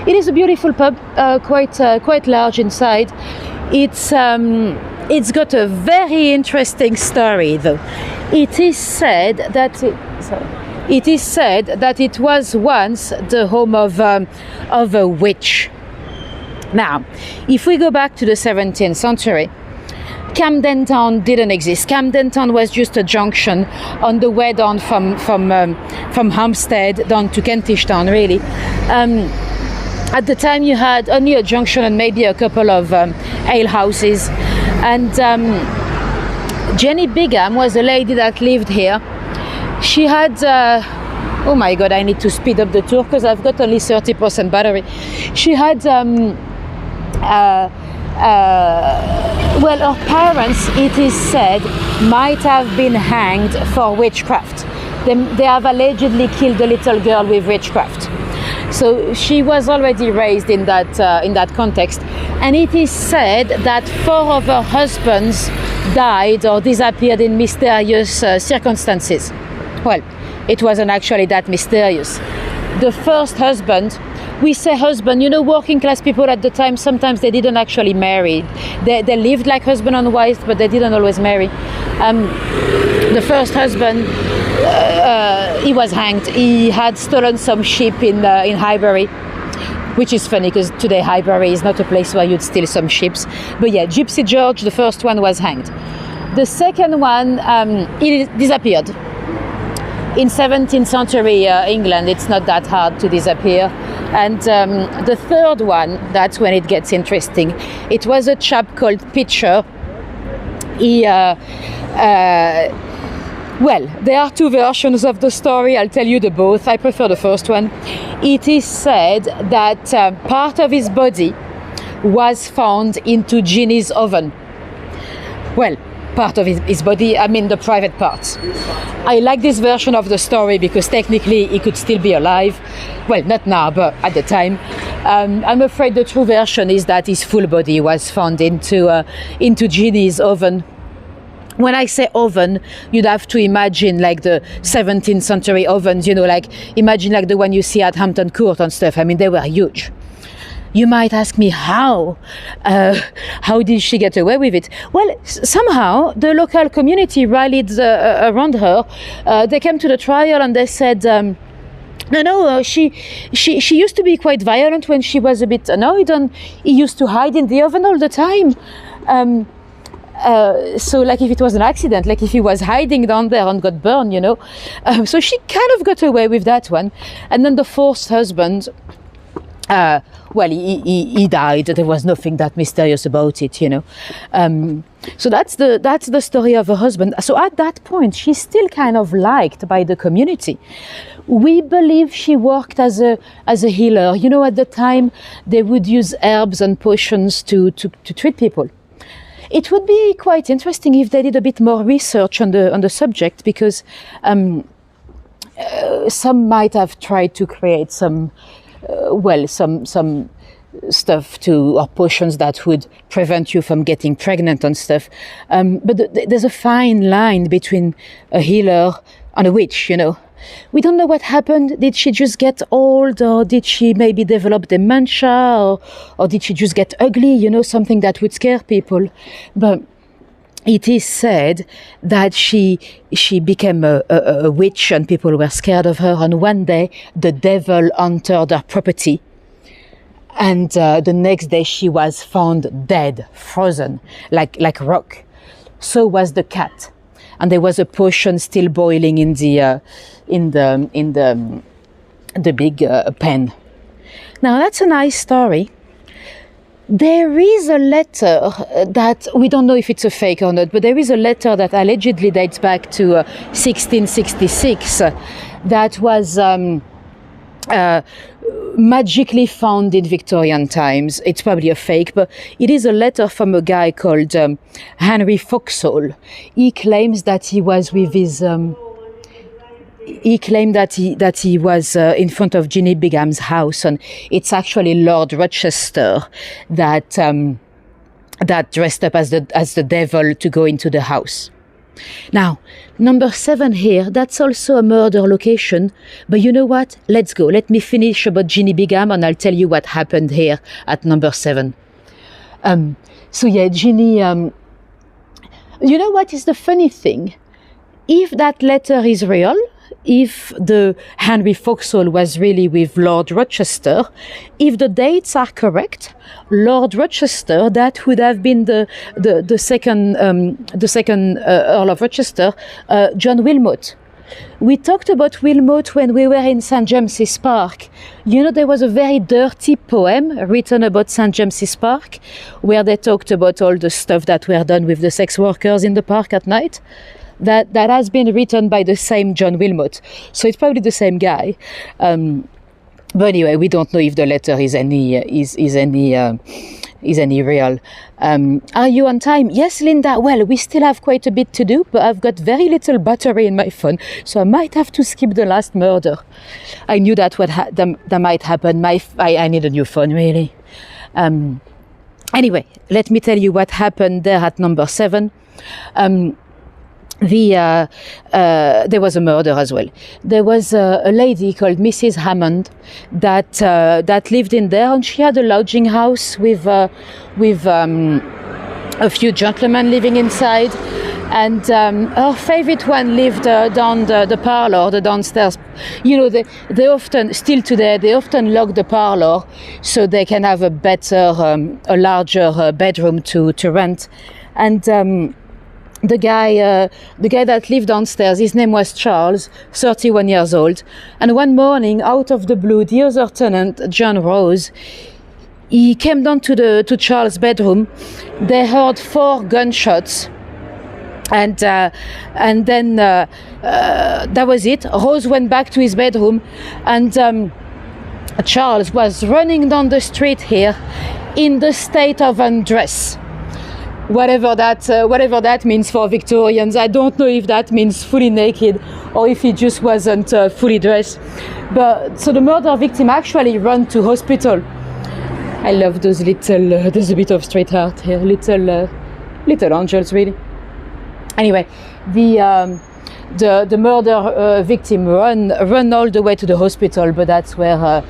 It is a beautiful pub, quite large inside. It's got a very interesting story, though. It is said that it was once the home of a witch. Now, if we go back to the 17th century, Camden Town didn't exist. Camden Town was just a junction on the way down from Hampstead down to Kentish Town, really. At the time, you had only a junction and maybe a couple of ale houses. And Jeannie Bigham was a lady that lived here. She had... oh my God, I need to speed up the tour because I've got only 30% battery. She had... well, her parents, it is said, might have been hanged for witchcraft. They have allegedly killed a little girl with witchcraft. So she was already raised in that context. And it is said that 4 of her husbands died or disappeared in mysterious circumstances. Well, it wasn't actually that mysterious. The first husband, we say husband, working class people at the time, sometimes they didn't actually marry. They lived like husband and wife, but they didn't always marry. The first husband, he was hanged. He had stolen some sheep in Highbury, which is funny because today Highbury is not a place where you'd steal some sheep. But yeah, Gypsy George, the first one, was hanged. The second one, he disappeared. In 17th century England, it's not that hard to disappear. And the third one, that's when it gets interesting. It was a chap called Pitcher. Well, there are 2 versions of the story. I'll tell you the both. I prefer the first one. It is said that part of his body was found into Jeannie's oven. Well, part of his body, I mean the private parts. I like this version of the story because technically he could still be alive. Well, not now, but at the time. I'm afraid the true version is that his full body was found into Jeannie's oven. When I say oven, you'd have to imagine like the 17th century ovens, like imagine like the one you see at Hampton Court and stuff. I mean, they were huge. You might ask me how did she get away with it? Well, somehow the local community rallied around her. They came to the trial and they said, no, she used to be quite violent when she was a bit annoyed, and he used to hide in the oven all the time. So like if it was an accident, like if he was hiding down there and got burned, so she kind of got away with that one. And then the fourth husband, well, he died. There was nothing that mysterious about it, So that's the story of her husband. So at that point, she's still kind of liked by the community. We believe she worked as a healer. At the time, they would use herbs and potions to treat people. it would be quite interesting if they did a bit more research on the subject, because some might have tried to create some stuff or potions that would prevent you from getting pregnant and stuff. But there's a fine line between a healer and a witch, you know. We don't know what happened. Did she just get old, or did she maybe develop dementia, or did she just get ugly, you know, something that would scare people. But it is said that she became a witch and people were scared of her, and one day the devil entered her property, and the next day she was found dead, frozen, like rock. So was the cat. And there was a potion still boiling in the big pen. Now that's a nice story. There is a letter that we don't know if it's a fake or not, but there is a letter that allegedly dates back to 1666 that was magically found in Victorian times. It's probably a fake, but it is a letter from a guy called Henry Foxall. He claims that he was with his. He claimed that he was in front of Ginny Bigham's house, and it's actually Lord Rochester that dressed up as the devil to go into the house. Now, number 7 here, that's also a murder location. But you know what? Let's go. Let me finish about Ginny Bigham and I'll tell you what happened here at number 7. So yeah, Ginny, you know what is the funny thing? If that letter is real, if the Henry Foxall was really with Lord Rochester, if the dates are correct, Lord Rochester, that would have been the second Earl of Rochester, John Wilmot. We talked about Wilmot when we were in St. James's Park. You know, there was a very dirty poem written about St. James's Park, where they talked about all the stuff that were done with the sex workers in the park at night. That has been written by the same John Wilmot, so it's probably the same guy. But anyway, we don't know if the letter is any real. Are you on time? Yes, Linda. Well, we still have quite a bit to do, but I've got very little battery in my phone, so I might have to skip the last murder. I knew that that might happen. I need a new phone, really. Anyway, let me tell you what happened there at number 7. There was a murder as well. There was a lady called Mrs. Hammond that lived in there, and she had a lodging house with a few gentlemen living inside, and her favorite one lived down the parlor, the downstairs. You know, they often, still today, they often lock the parlor so they can have a better, a larger bedroom to rent. And the guy that lived downstairs, his name was Charles, 31 years old. And one morning, out of the blue, the other tenant, John Rose, he came down to Charles' bedroom. They heard 4 gunshots. And then that was it. Rose went back to his bedroom, and Charles was running down the street here in the state of undress. Whatever that means for Victorians. I don't know if that means fully naked or if he just wasn't fully dressed. But so the murder victim actually ran to hospital. I love those little, there's a bit of straight heart here, little angels, really. Anyway, the murder victim run all the way to the hospital, but that's where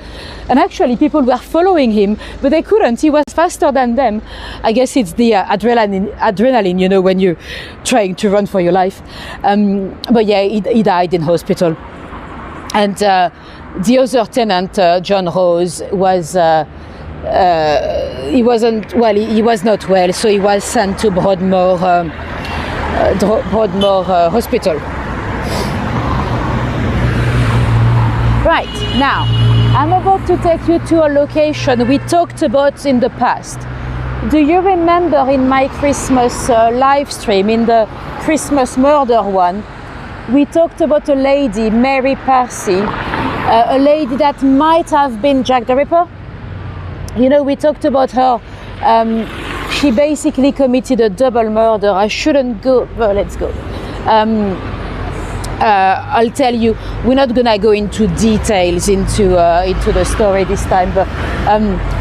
and actually people were following him, but they couldn't. He was faster than them. I guess it's the adrenaline, you know, when you're trying to run for your life. But yeah, he died in hospital. And the other tenant, John Rose, was he was not well, so he was sent to Broadmoor Hospital. Right, now, I'm about to take you to a location we talked about in the past. Do you remember in my Christmas live stream, in the Christmas murder one, we talked about a lady, Mary Parcy, a lady that might have been Jack the Ripper? You know, we talked about her. she basically committed a double murder. I shouldn't go, but let's go. I'll tell you, we're not gonna go into details into the story this time, but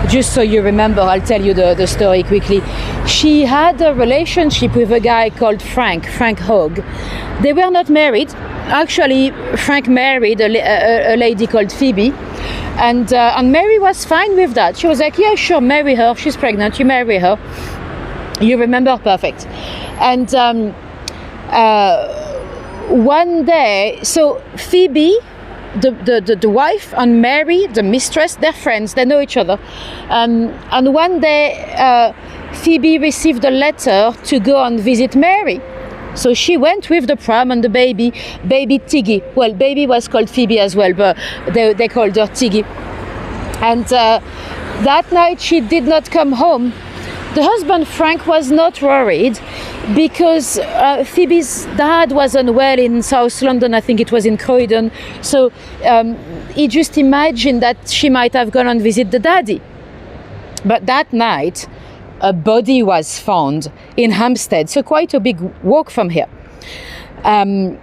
just so you remember, I'll tell you the story quickly. She had a relationship with a guy called Frank Hogg. They were not married. Actually, Frank married a lady called Phoebe, and Mary was fine with that. She was like, yeah, sure, marry her. She's pregnant, you marry her. You remember, perfect. And one day, so Phoebe, the wife, and Mary, the mistress, they're friends, they know each other. And one day, Phoebe received a letter to go and visit Mary. So she went with the pram and the baby Tiggy. Well, baby was called Phoebe as well, but they called her Tiggy. And that night she did not come home. The husband, Frank, was not worried because Phoebe's dad was unwell in South London. I think it was in Croydon. So he just imagined that she might have gone and visit the daddy. But that night, a body was found in Hampstead, so quite a big walk from here. And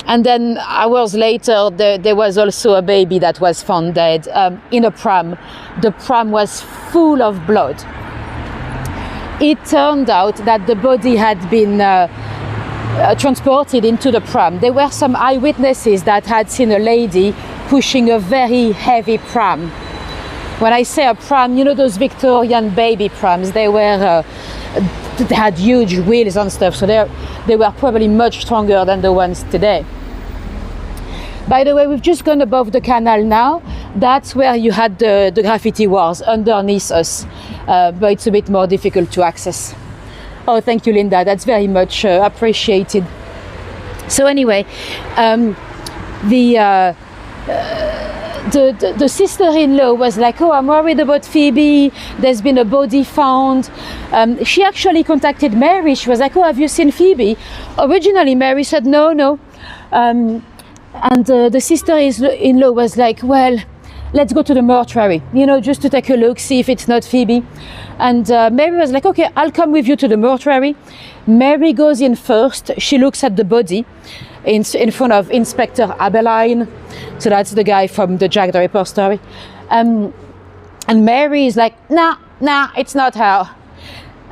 then hours later, there was also a baby that was found dead in a pram. The pram was full of blood. It turned out that the body had been transported into the pram. There were some eyewitnesses that had seen a lady pushing a very heavy pram. When I say a pram, you know those Victorian baby prams, they had huge wheels and stuff, so they were probably much stronger than the ones today. By the way, we've just gone above the canal now. That's where you had the graffiti wars underneath us, but it's a bit more difficult to access. Oh, thank you, Linda. That's very much appreciated. So anyway, the sister-in-law was like, oh, I'm worried about Phoebe. There's been a body found. She actually contacted Mary. She was like, oh, have you seen Phoebe? Originally, Mary said, no. And the sister-in-law was like, well, let's go to the mortuary, just to take a look, see if it's not Phoebe. And Mary was like, okay, I'll come with you to the mortuary. Mary goes in first. She looks at the body in front of Inspector Abeline. So that's the guy from the Jack the Ripper story. And Mary is like, nah, it's not her.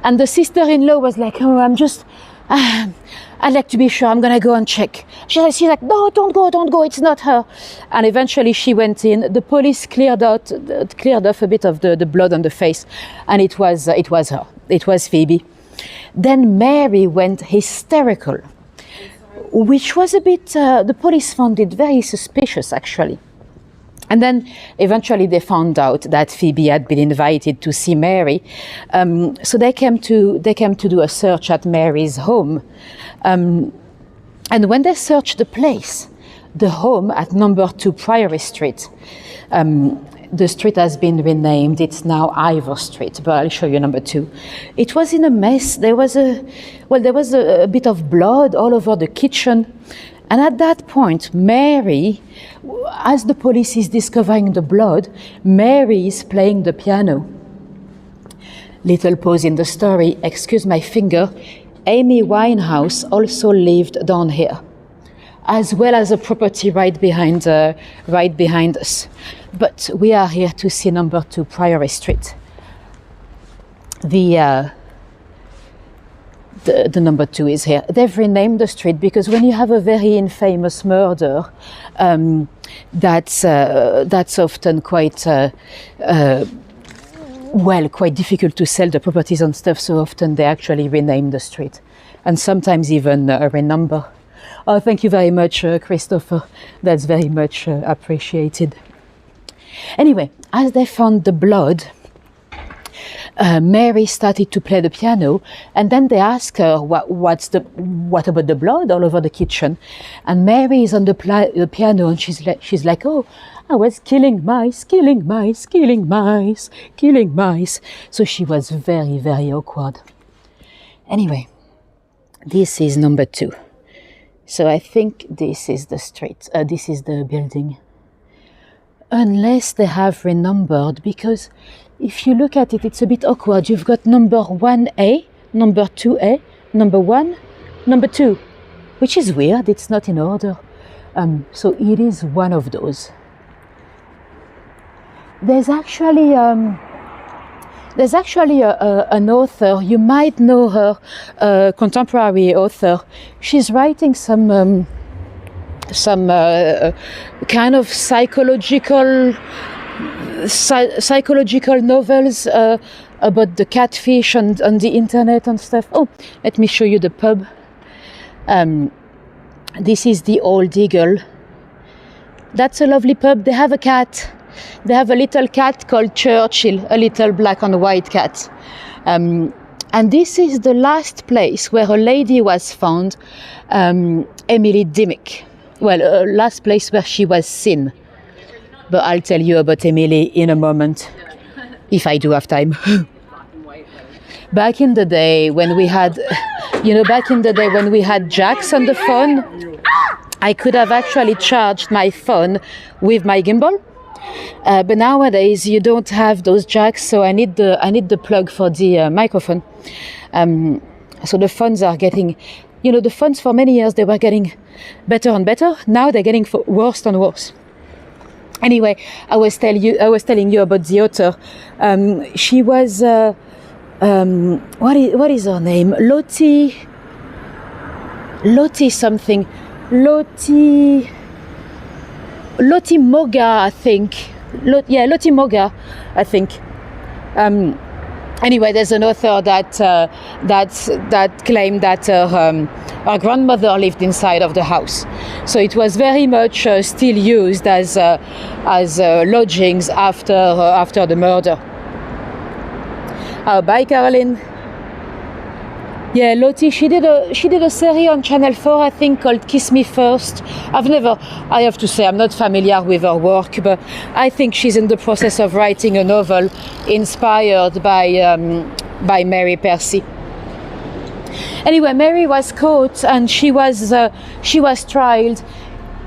And the sister-in-law was like, oh, I'd like to be sure, I'm going to go and check. She's like, no, don't go, it's not her. And eventually she went in. The police cleared off a bit of the blood on the face. And it was her. It was Phoebe. Then Mary went hysterical, which was a bit, the police found it very suspicious, actually. And then eventually they found out that Phoebe had been invited to see Mary. So they came to do a search at Mary's home. And when they searched the place, the home at number 2 Priory Street, the street has been renamed. It's now Ivor Street, but I'll show you number 2. It was in a mess. There was a bit of blood all over the kitchen. And at that point, Mary, as the police is discovering the blood, Mary is playing the piano. Little pause in the story, excuse my finger. Amy Winehouse also lived down here, as well as a property right behind us. But we are here to see number 2 Priory Street. The number 2 is here. They've renamed the street because when you have a very infamous murder, that's often quite quite difficult to sell the properties and stuff. So often they actually rename the street, and sometimes even renumber. Oh, thank you very much, Christopher. That's very much appreciated. Anyway, as they found the blood, Mary started to play the piano, and then they asked her, what about the blood all over the kitchen? And Mary is on the piano, and she's like, oh, I was killing mice. So she was very, very awkward. Anyway, this is number 2. So I think this is the street. This is the building. unless they have renumbered, because if you look at it, it's a bit awkward. You've got number 1A, number 2A, number 1, number 2, which is weird. It's not in order. So it is one of those. There's actually an author. You might know her, a contemporary author. She's writing some kind of psychological novels about the catfish on the internet and stuff. Oh, let me show you the pub. This is the Old Eagle. That's a lovely pub. They have a cat. They have a little cat called Churchill, a little black and white cat. And this is the last place where a lady was found, Emily Dimmick. Well, last place where she was seen. But I'll tell you about Emily in a moment, if I do have time. Back in the day when we had, jacks on the phone, I could have actually charged my phone with my gimbal. But nowadays you don't have those jacks, so I need the plug for the microphone. So the phones are getting, the phones for many years they were getting better and better. Now they're getting worse and worse. Anyway, I was telling you about the author. She was what is her name? Lottie something. Lottie Moga, I think. Lottie Moga, I think. Anyway, there's an author that claimed that her grandmother lived inside of the house, so it was very much still used as lodgings after the murder. Oh, bye, Caroline. Yeah, Lottie, she did a series on Channel 4, I think, called Kiss Me First. I have to say, I'm not familiar with her work, but I think she's in the process of writing a novel inspired by Mary Percy. Anyway, Mary was caught and she was tried.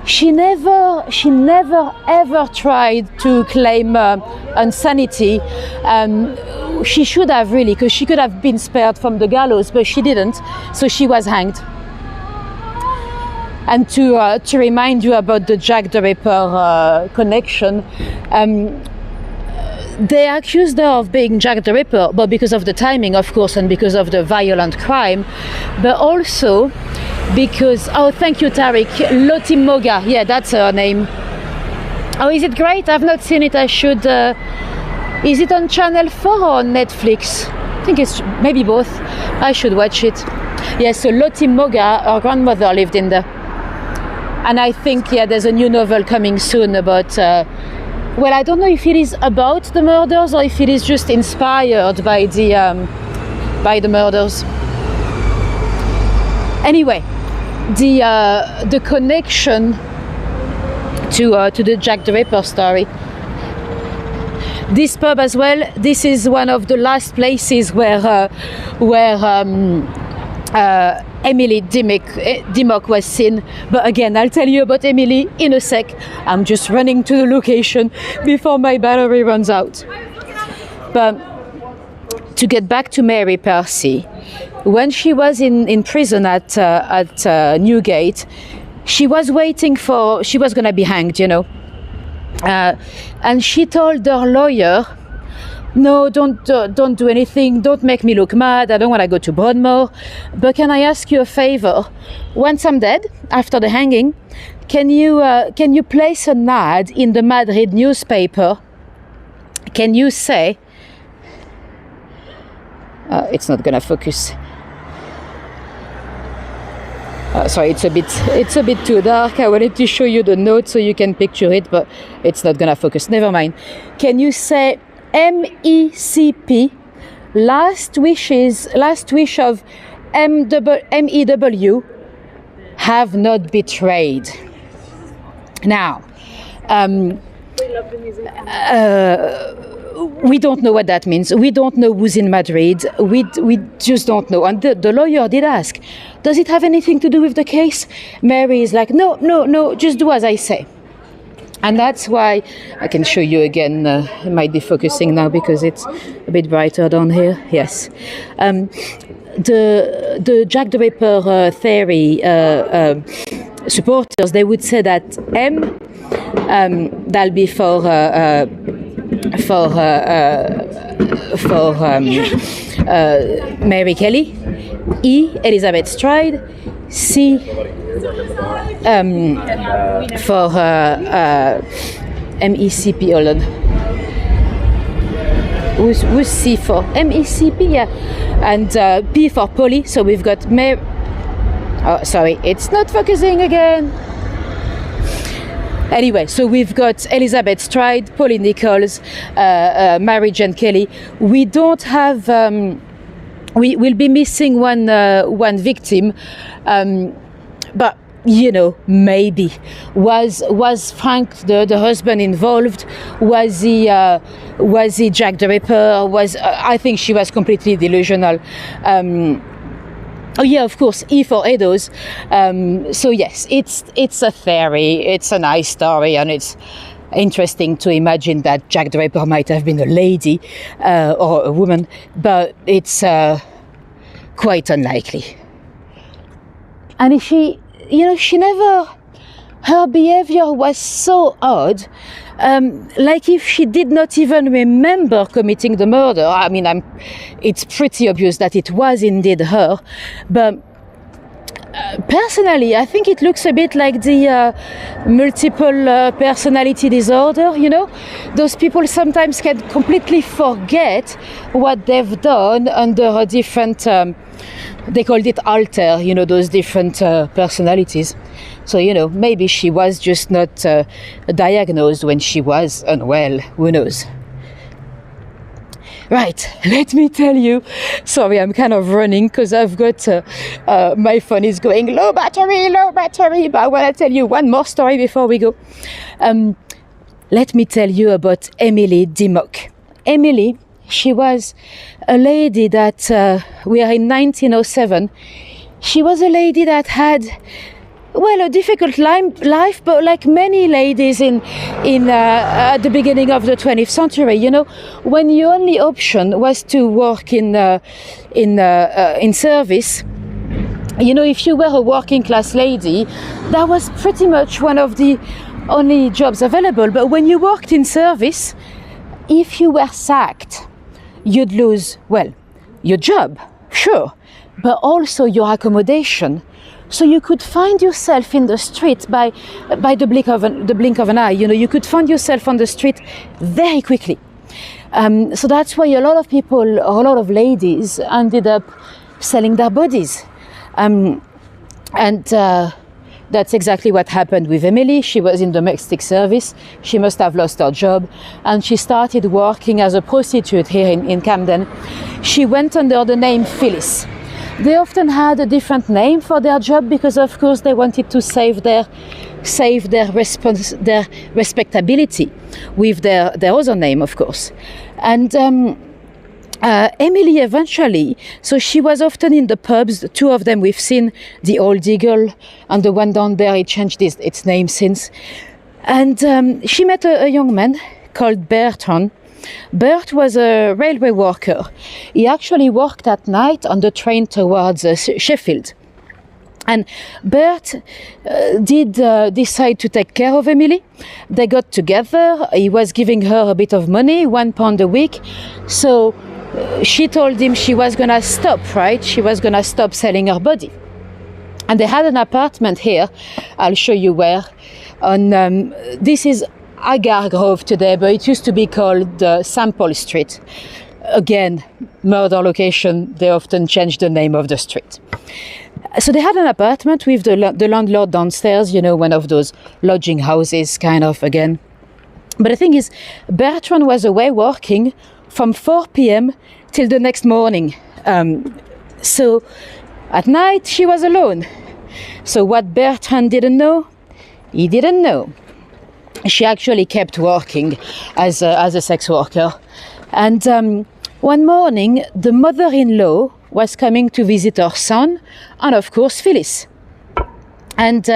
She never ever tried to claim insanity. She should have, really, because she could have been spared from the gallows, but she didn't, so she was hanged. And to remind you about the Jack the Ripper connection, they accused her of being Jack the Ripper, but because of the timing, of course, and because of the violent crime, but also because, oh, thank you, Tariq, Lottie Moga, yeah, that's her name. Oh, is it great? I've not seen it. I should. Is it on Channel 4 or on Netflix? I think it's maybe both. I should watch it. Yeah, so Lottie Moga, her grandmother lived in there. And I think, yeah, there's a new novel coming soon about, well, I don't know if it is about the murders or if it is just inspired by the murders. Anyway, the connection to the Jack the Ripper story. This pub as well, this is one of the last places where Emily Dimmock was seen. But again, I'll tell you about Emily in a sec. I'm just running to the location before my battery runs out. But to get back to Mary Percy, when she was in prison at Newgate, she was waiting she was going to be hanged, and she told her lawyer, no, don't do anything, don't make me look mad, I don't want to go to Broadmoor, but can I ask you a favor? Once I'm dead, after the hanging, can you place an ad in the Madrid newspaper? Can you say, it's not gonna focus. Sorry, it's a bit too dark. I wanted to show you the note so you can picture it, but it's not gonna focus. Never mind. Can you say MECP, last wish of MEW, have not betrayed. Now, we don't know what that means. We don't know who's in Madrid. We just don't know. And the lawyer did ask, does it have anything to do with the case? Mary is like, no, just do as I say. And that's why I can show you again. It might be focusing now because it's a bit brighter down here. Yes, the Jack the Ripper theory supporters, they would say that M, that'll be for Mary Kelly, E, Elizabeth Stride, C, for MECP. Hold on. Who's C for? MECP, yeah. And P for Polly. So we've got Mary. Oh, sorry, it's not focusing again. Anyway, so we've got Elizabeth Stride, Polly Nichols, Mary Jane Kelly. We don't have. We will be missing one victim, but you know, maybe was Frank the husband involved? Was he Jack the Ripper? I think she was completely delusional. Oh yeah, of course, E for Edos. So yes, it's a theory. It's a nice story, and it's interesting to imagine that Jack the Ripper might have been a lady or a woman, but it's quite unlikely. And she never. Her behavior was so odd. Like if she did not even remember committing the murder. I mean, it's pretty obvious that it was indeed her. But personally, I think it looks a bit like the multiple personality disorder, you know? Those people sometimes can completely forget what they've done under a different, they called it alter, you know, those different personalities. So, you know, maybe she was just not diagnosed when she was unwell. Who knows? Right, let me tell you. Sorry, I'm kind of running because I've got my phone is going low battery. But I want to tell you one more story before we go. Let me tell you about Emily Dimmock. Emily, she was a lady that we are in 1907. She was a lady that had, well, a difficult life, but like many ladies in at the beginning of the 20th century, you know, when your only option was to work in service, you know, if you were a working class lady, that was pretty much one of the only jobs available. But when you worked in service, if you were sacked, you'd lose, well, your job, sure, but also your accommodation. So you could find yourself in the street by the blink of an eye. You know, you could find yourself on the street very quickly. So that's why a lot of people, a lot of ladies, ended up selling their bodies, and that's exactly what happened with Emily. She was in domestic service. She must have lost her job, and she started working as a prostitute here in Camden. She went under the name Phyllis. They often had a different name for their job because, of course, they wanted to save their respectability with their other name, of course. And Emily eventually, so she was often in the pubs. Two of them we've seen, the Old Eagle and the one down there, it changed its name since. And she met a young man called Bertrand. Bert was a railway worker. He actually worked at night on the train towards Sheffield. And Bert did decide to take care of Emily. They got together. He was giving her a bit of money, £1 a week. So she told him she was going to stop, right? She was going to stop selling her body. And they had an apartment here. I'll show you where. This is Agar Grove today, but it used to be called Sample Street. Again, murder location, they often change the name of the street. So they had an apartment with the landlord downstairs, you know, one of those lodging houses kind of again. But the thing is, Bertrand was away working from 4 p.m. till the next morning. So at night she was alone. So what Bertrand didn't know, he didn't know. She actually kept working as a sex worker. And one morning, the mother-in-law was coming to visit her son, and of course, Phyllis. And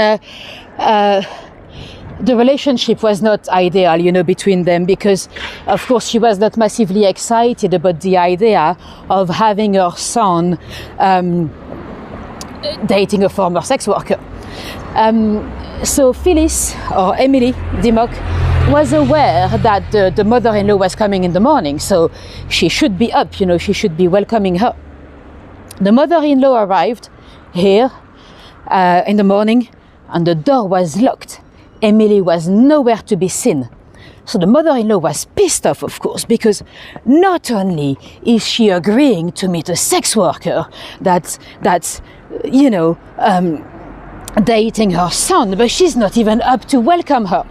the relationship was not ideal, between them, because of course she was not massively excited about the idea of having her son dating a former sex worker. So Phyllis, or Emily Dimmock, was aware that the mother-in-law was coming in the morning, so she should be up, she should be welcoming her. The mother-in-law arrived here in the morning, and the door was locked. Emily was nowhere to be seen. So the mother-in-law was pissed off, of course, because not only is she agreeing to meet a sex worker that's dating her son, but she's not even up to welcome her.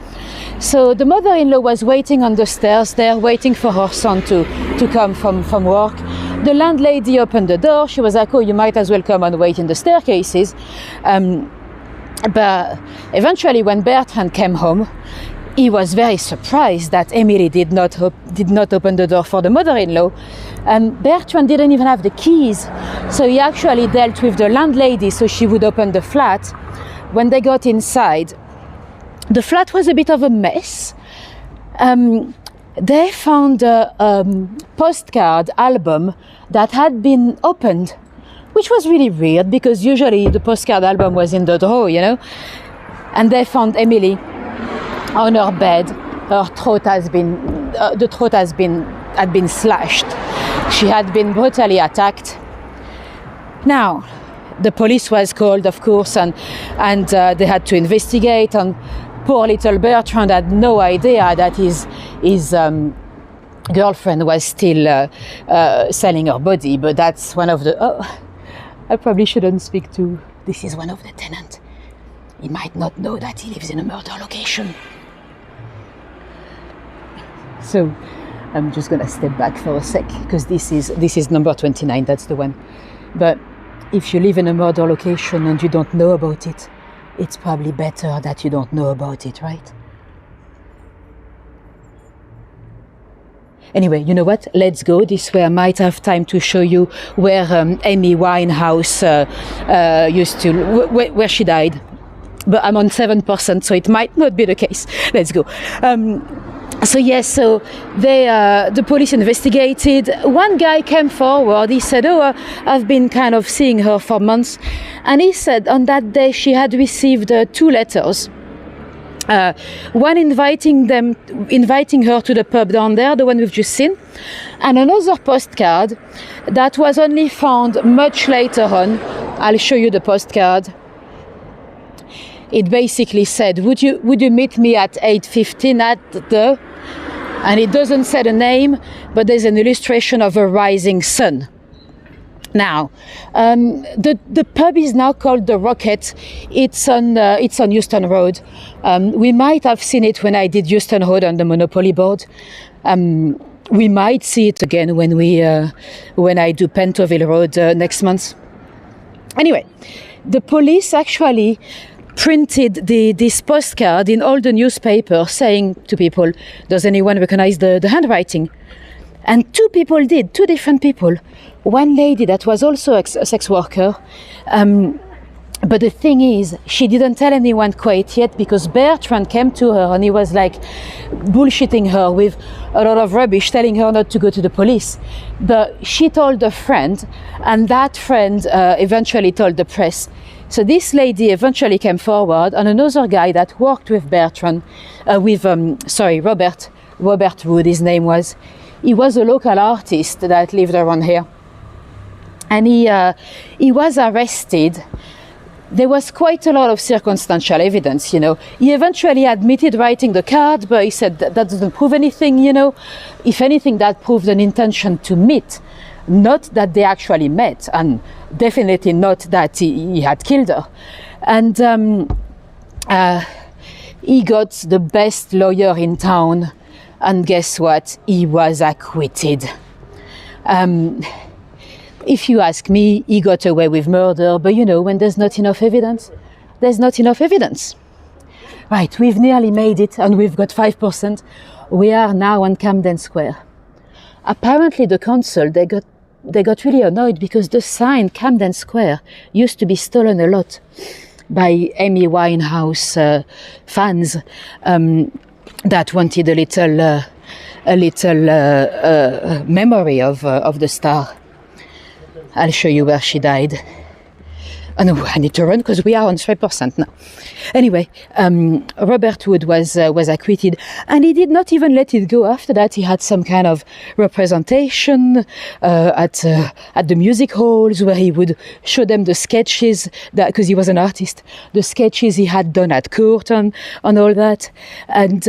So the mother-in-law was waiting on the stairs there, waiting for her son to come from work. The landlady opened the door. She was like, oh, you might as well come and wait in the staircases. But eventually when Bertrand came home, he was very surprised that Emily did not open the door for the mother-in-law. Bertrand didn't even have the keys, so he actually dealt with the landlady so she would open the flat. When they got inside, the flat was a bit of a mess. They found a postcard album that had been opened, which was really weird because usually the postcard album was in the drawer, And they found Emily on her bed. Her throat had been slashed. She had been brutally attacked. Now, the police was called, of course, and they had to investigate. And poor little Bertrand had no idea that his girlfriend was still selling her body. But that's one of the... Oh, I probably shouldn't speak to... This is one of the tenants. He might not know that he lives in a murder location. So I'm just going to step back for a sec, because this is number 29, that's the one. But if you live in a murder location and you don't know about it, it's probably better that you don't know about it, right? Anyway, you know what? Let's go. This way I might have time to show you where Amy Winehouse used to, where she died. But I'm on 7%, so it might not be the case. Let's go. So the police investigated. One guy came forward. He said, oh, I've been kind of seeing her for months. And he said on that day she had received 2 letters. One inviting her to the pub down there, the one we've just seen, and another postcard that was only found much later on. I'll show you the postcard. It basically said, would you meet me at 8:15 at the... And it doesn't say the name, but there's an illustration of a rising sun. Now, the pub is now called the Rocket. It's on Euston Road. We might have seen it when I did Euston Road on the Monopoly board. We might see it again when I do Pentonville Road next month. Anyway, the police actually printed this postcard in all the newspapers saying to people, does anyone recognize the handwriting? And 2 people did, 2 different people. One lady that was also a sex worker, but the thing is, she didn't tell anyone quite yet, because Bertrand came to her and he was like bullshitting her with a lot of rubbish, telling her not to go to the police. But she told a friend, and that friend eventually told the press. So this lady eventually came forward, and another guy that worked with Bertrand, Robert Wood, his name was. He was a local artist that lived around here. And he was arrested. There was quite a lot of circumstantial evidence, He eventually admitted writing the card, but he said that doesn't prove anything, If anything, that proved an intention to meet. Not that they actually met, and definitely not that he had killed her. And he got the best lawyer in town, and guess what? He was acquitted. If you ask me, he got away with murder, but when there's not enough evidence, there's not enough evidence. Right, we've nearly made it, and we've got 5%. We are now on Camden Square. Apparently the council, they got really annoyed because the sign Camden Square used to be stolen a lot. by Amy Winehouse fans that wanted a little memory of the star. I'll show you where she died. Oh no, I need to run because we are on 3% now. Anyway, Robert Wood was acquitted, and he did not even let it go after that. He had some kind of representation at the music halls where he would show them the sketches, that because he was an artist, the sketches he had done at court and all that. And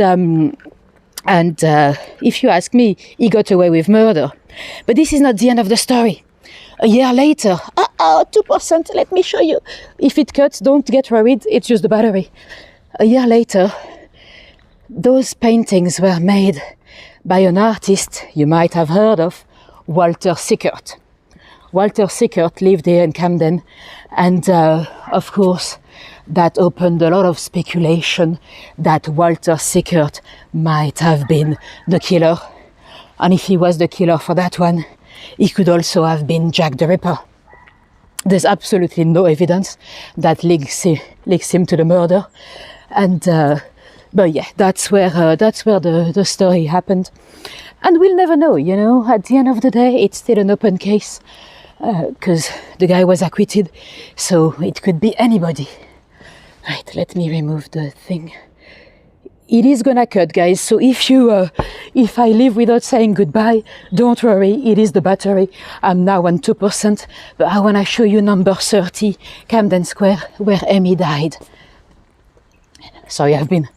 if you ask me, he got away with murder. But this is not the end of the story. A year later, 2%, let me show you. If it cuts, don't get worried, it's just the battery. A year later, those paintings were made by an artist you might have heard of, Walter Sickert. Walter Sickert lived here in Camden, and of course, that opened a lot of speculation that Walter Sickert might have been the killer. And if he was the killer for that one, he could also have been Jack the Ripper. There's absolutely no evidence that links him to the murder, and but yeah, that's where the story happened, and we'll never know. You know, at the end of the day, it's still an open case because the guy was acquitted, so it could be anybody. Right, let me remove the thing. It is gonna cut, guys, so if I leave without saying goodbye, don't worry, it is the battery. I'm now on 2%, but I wanna show you number 30, Camden Square, where Amy died. Sorry, I've been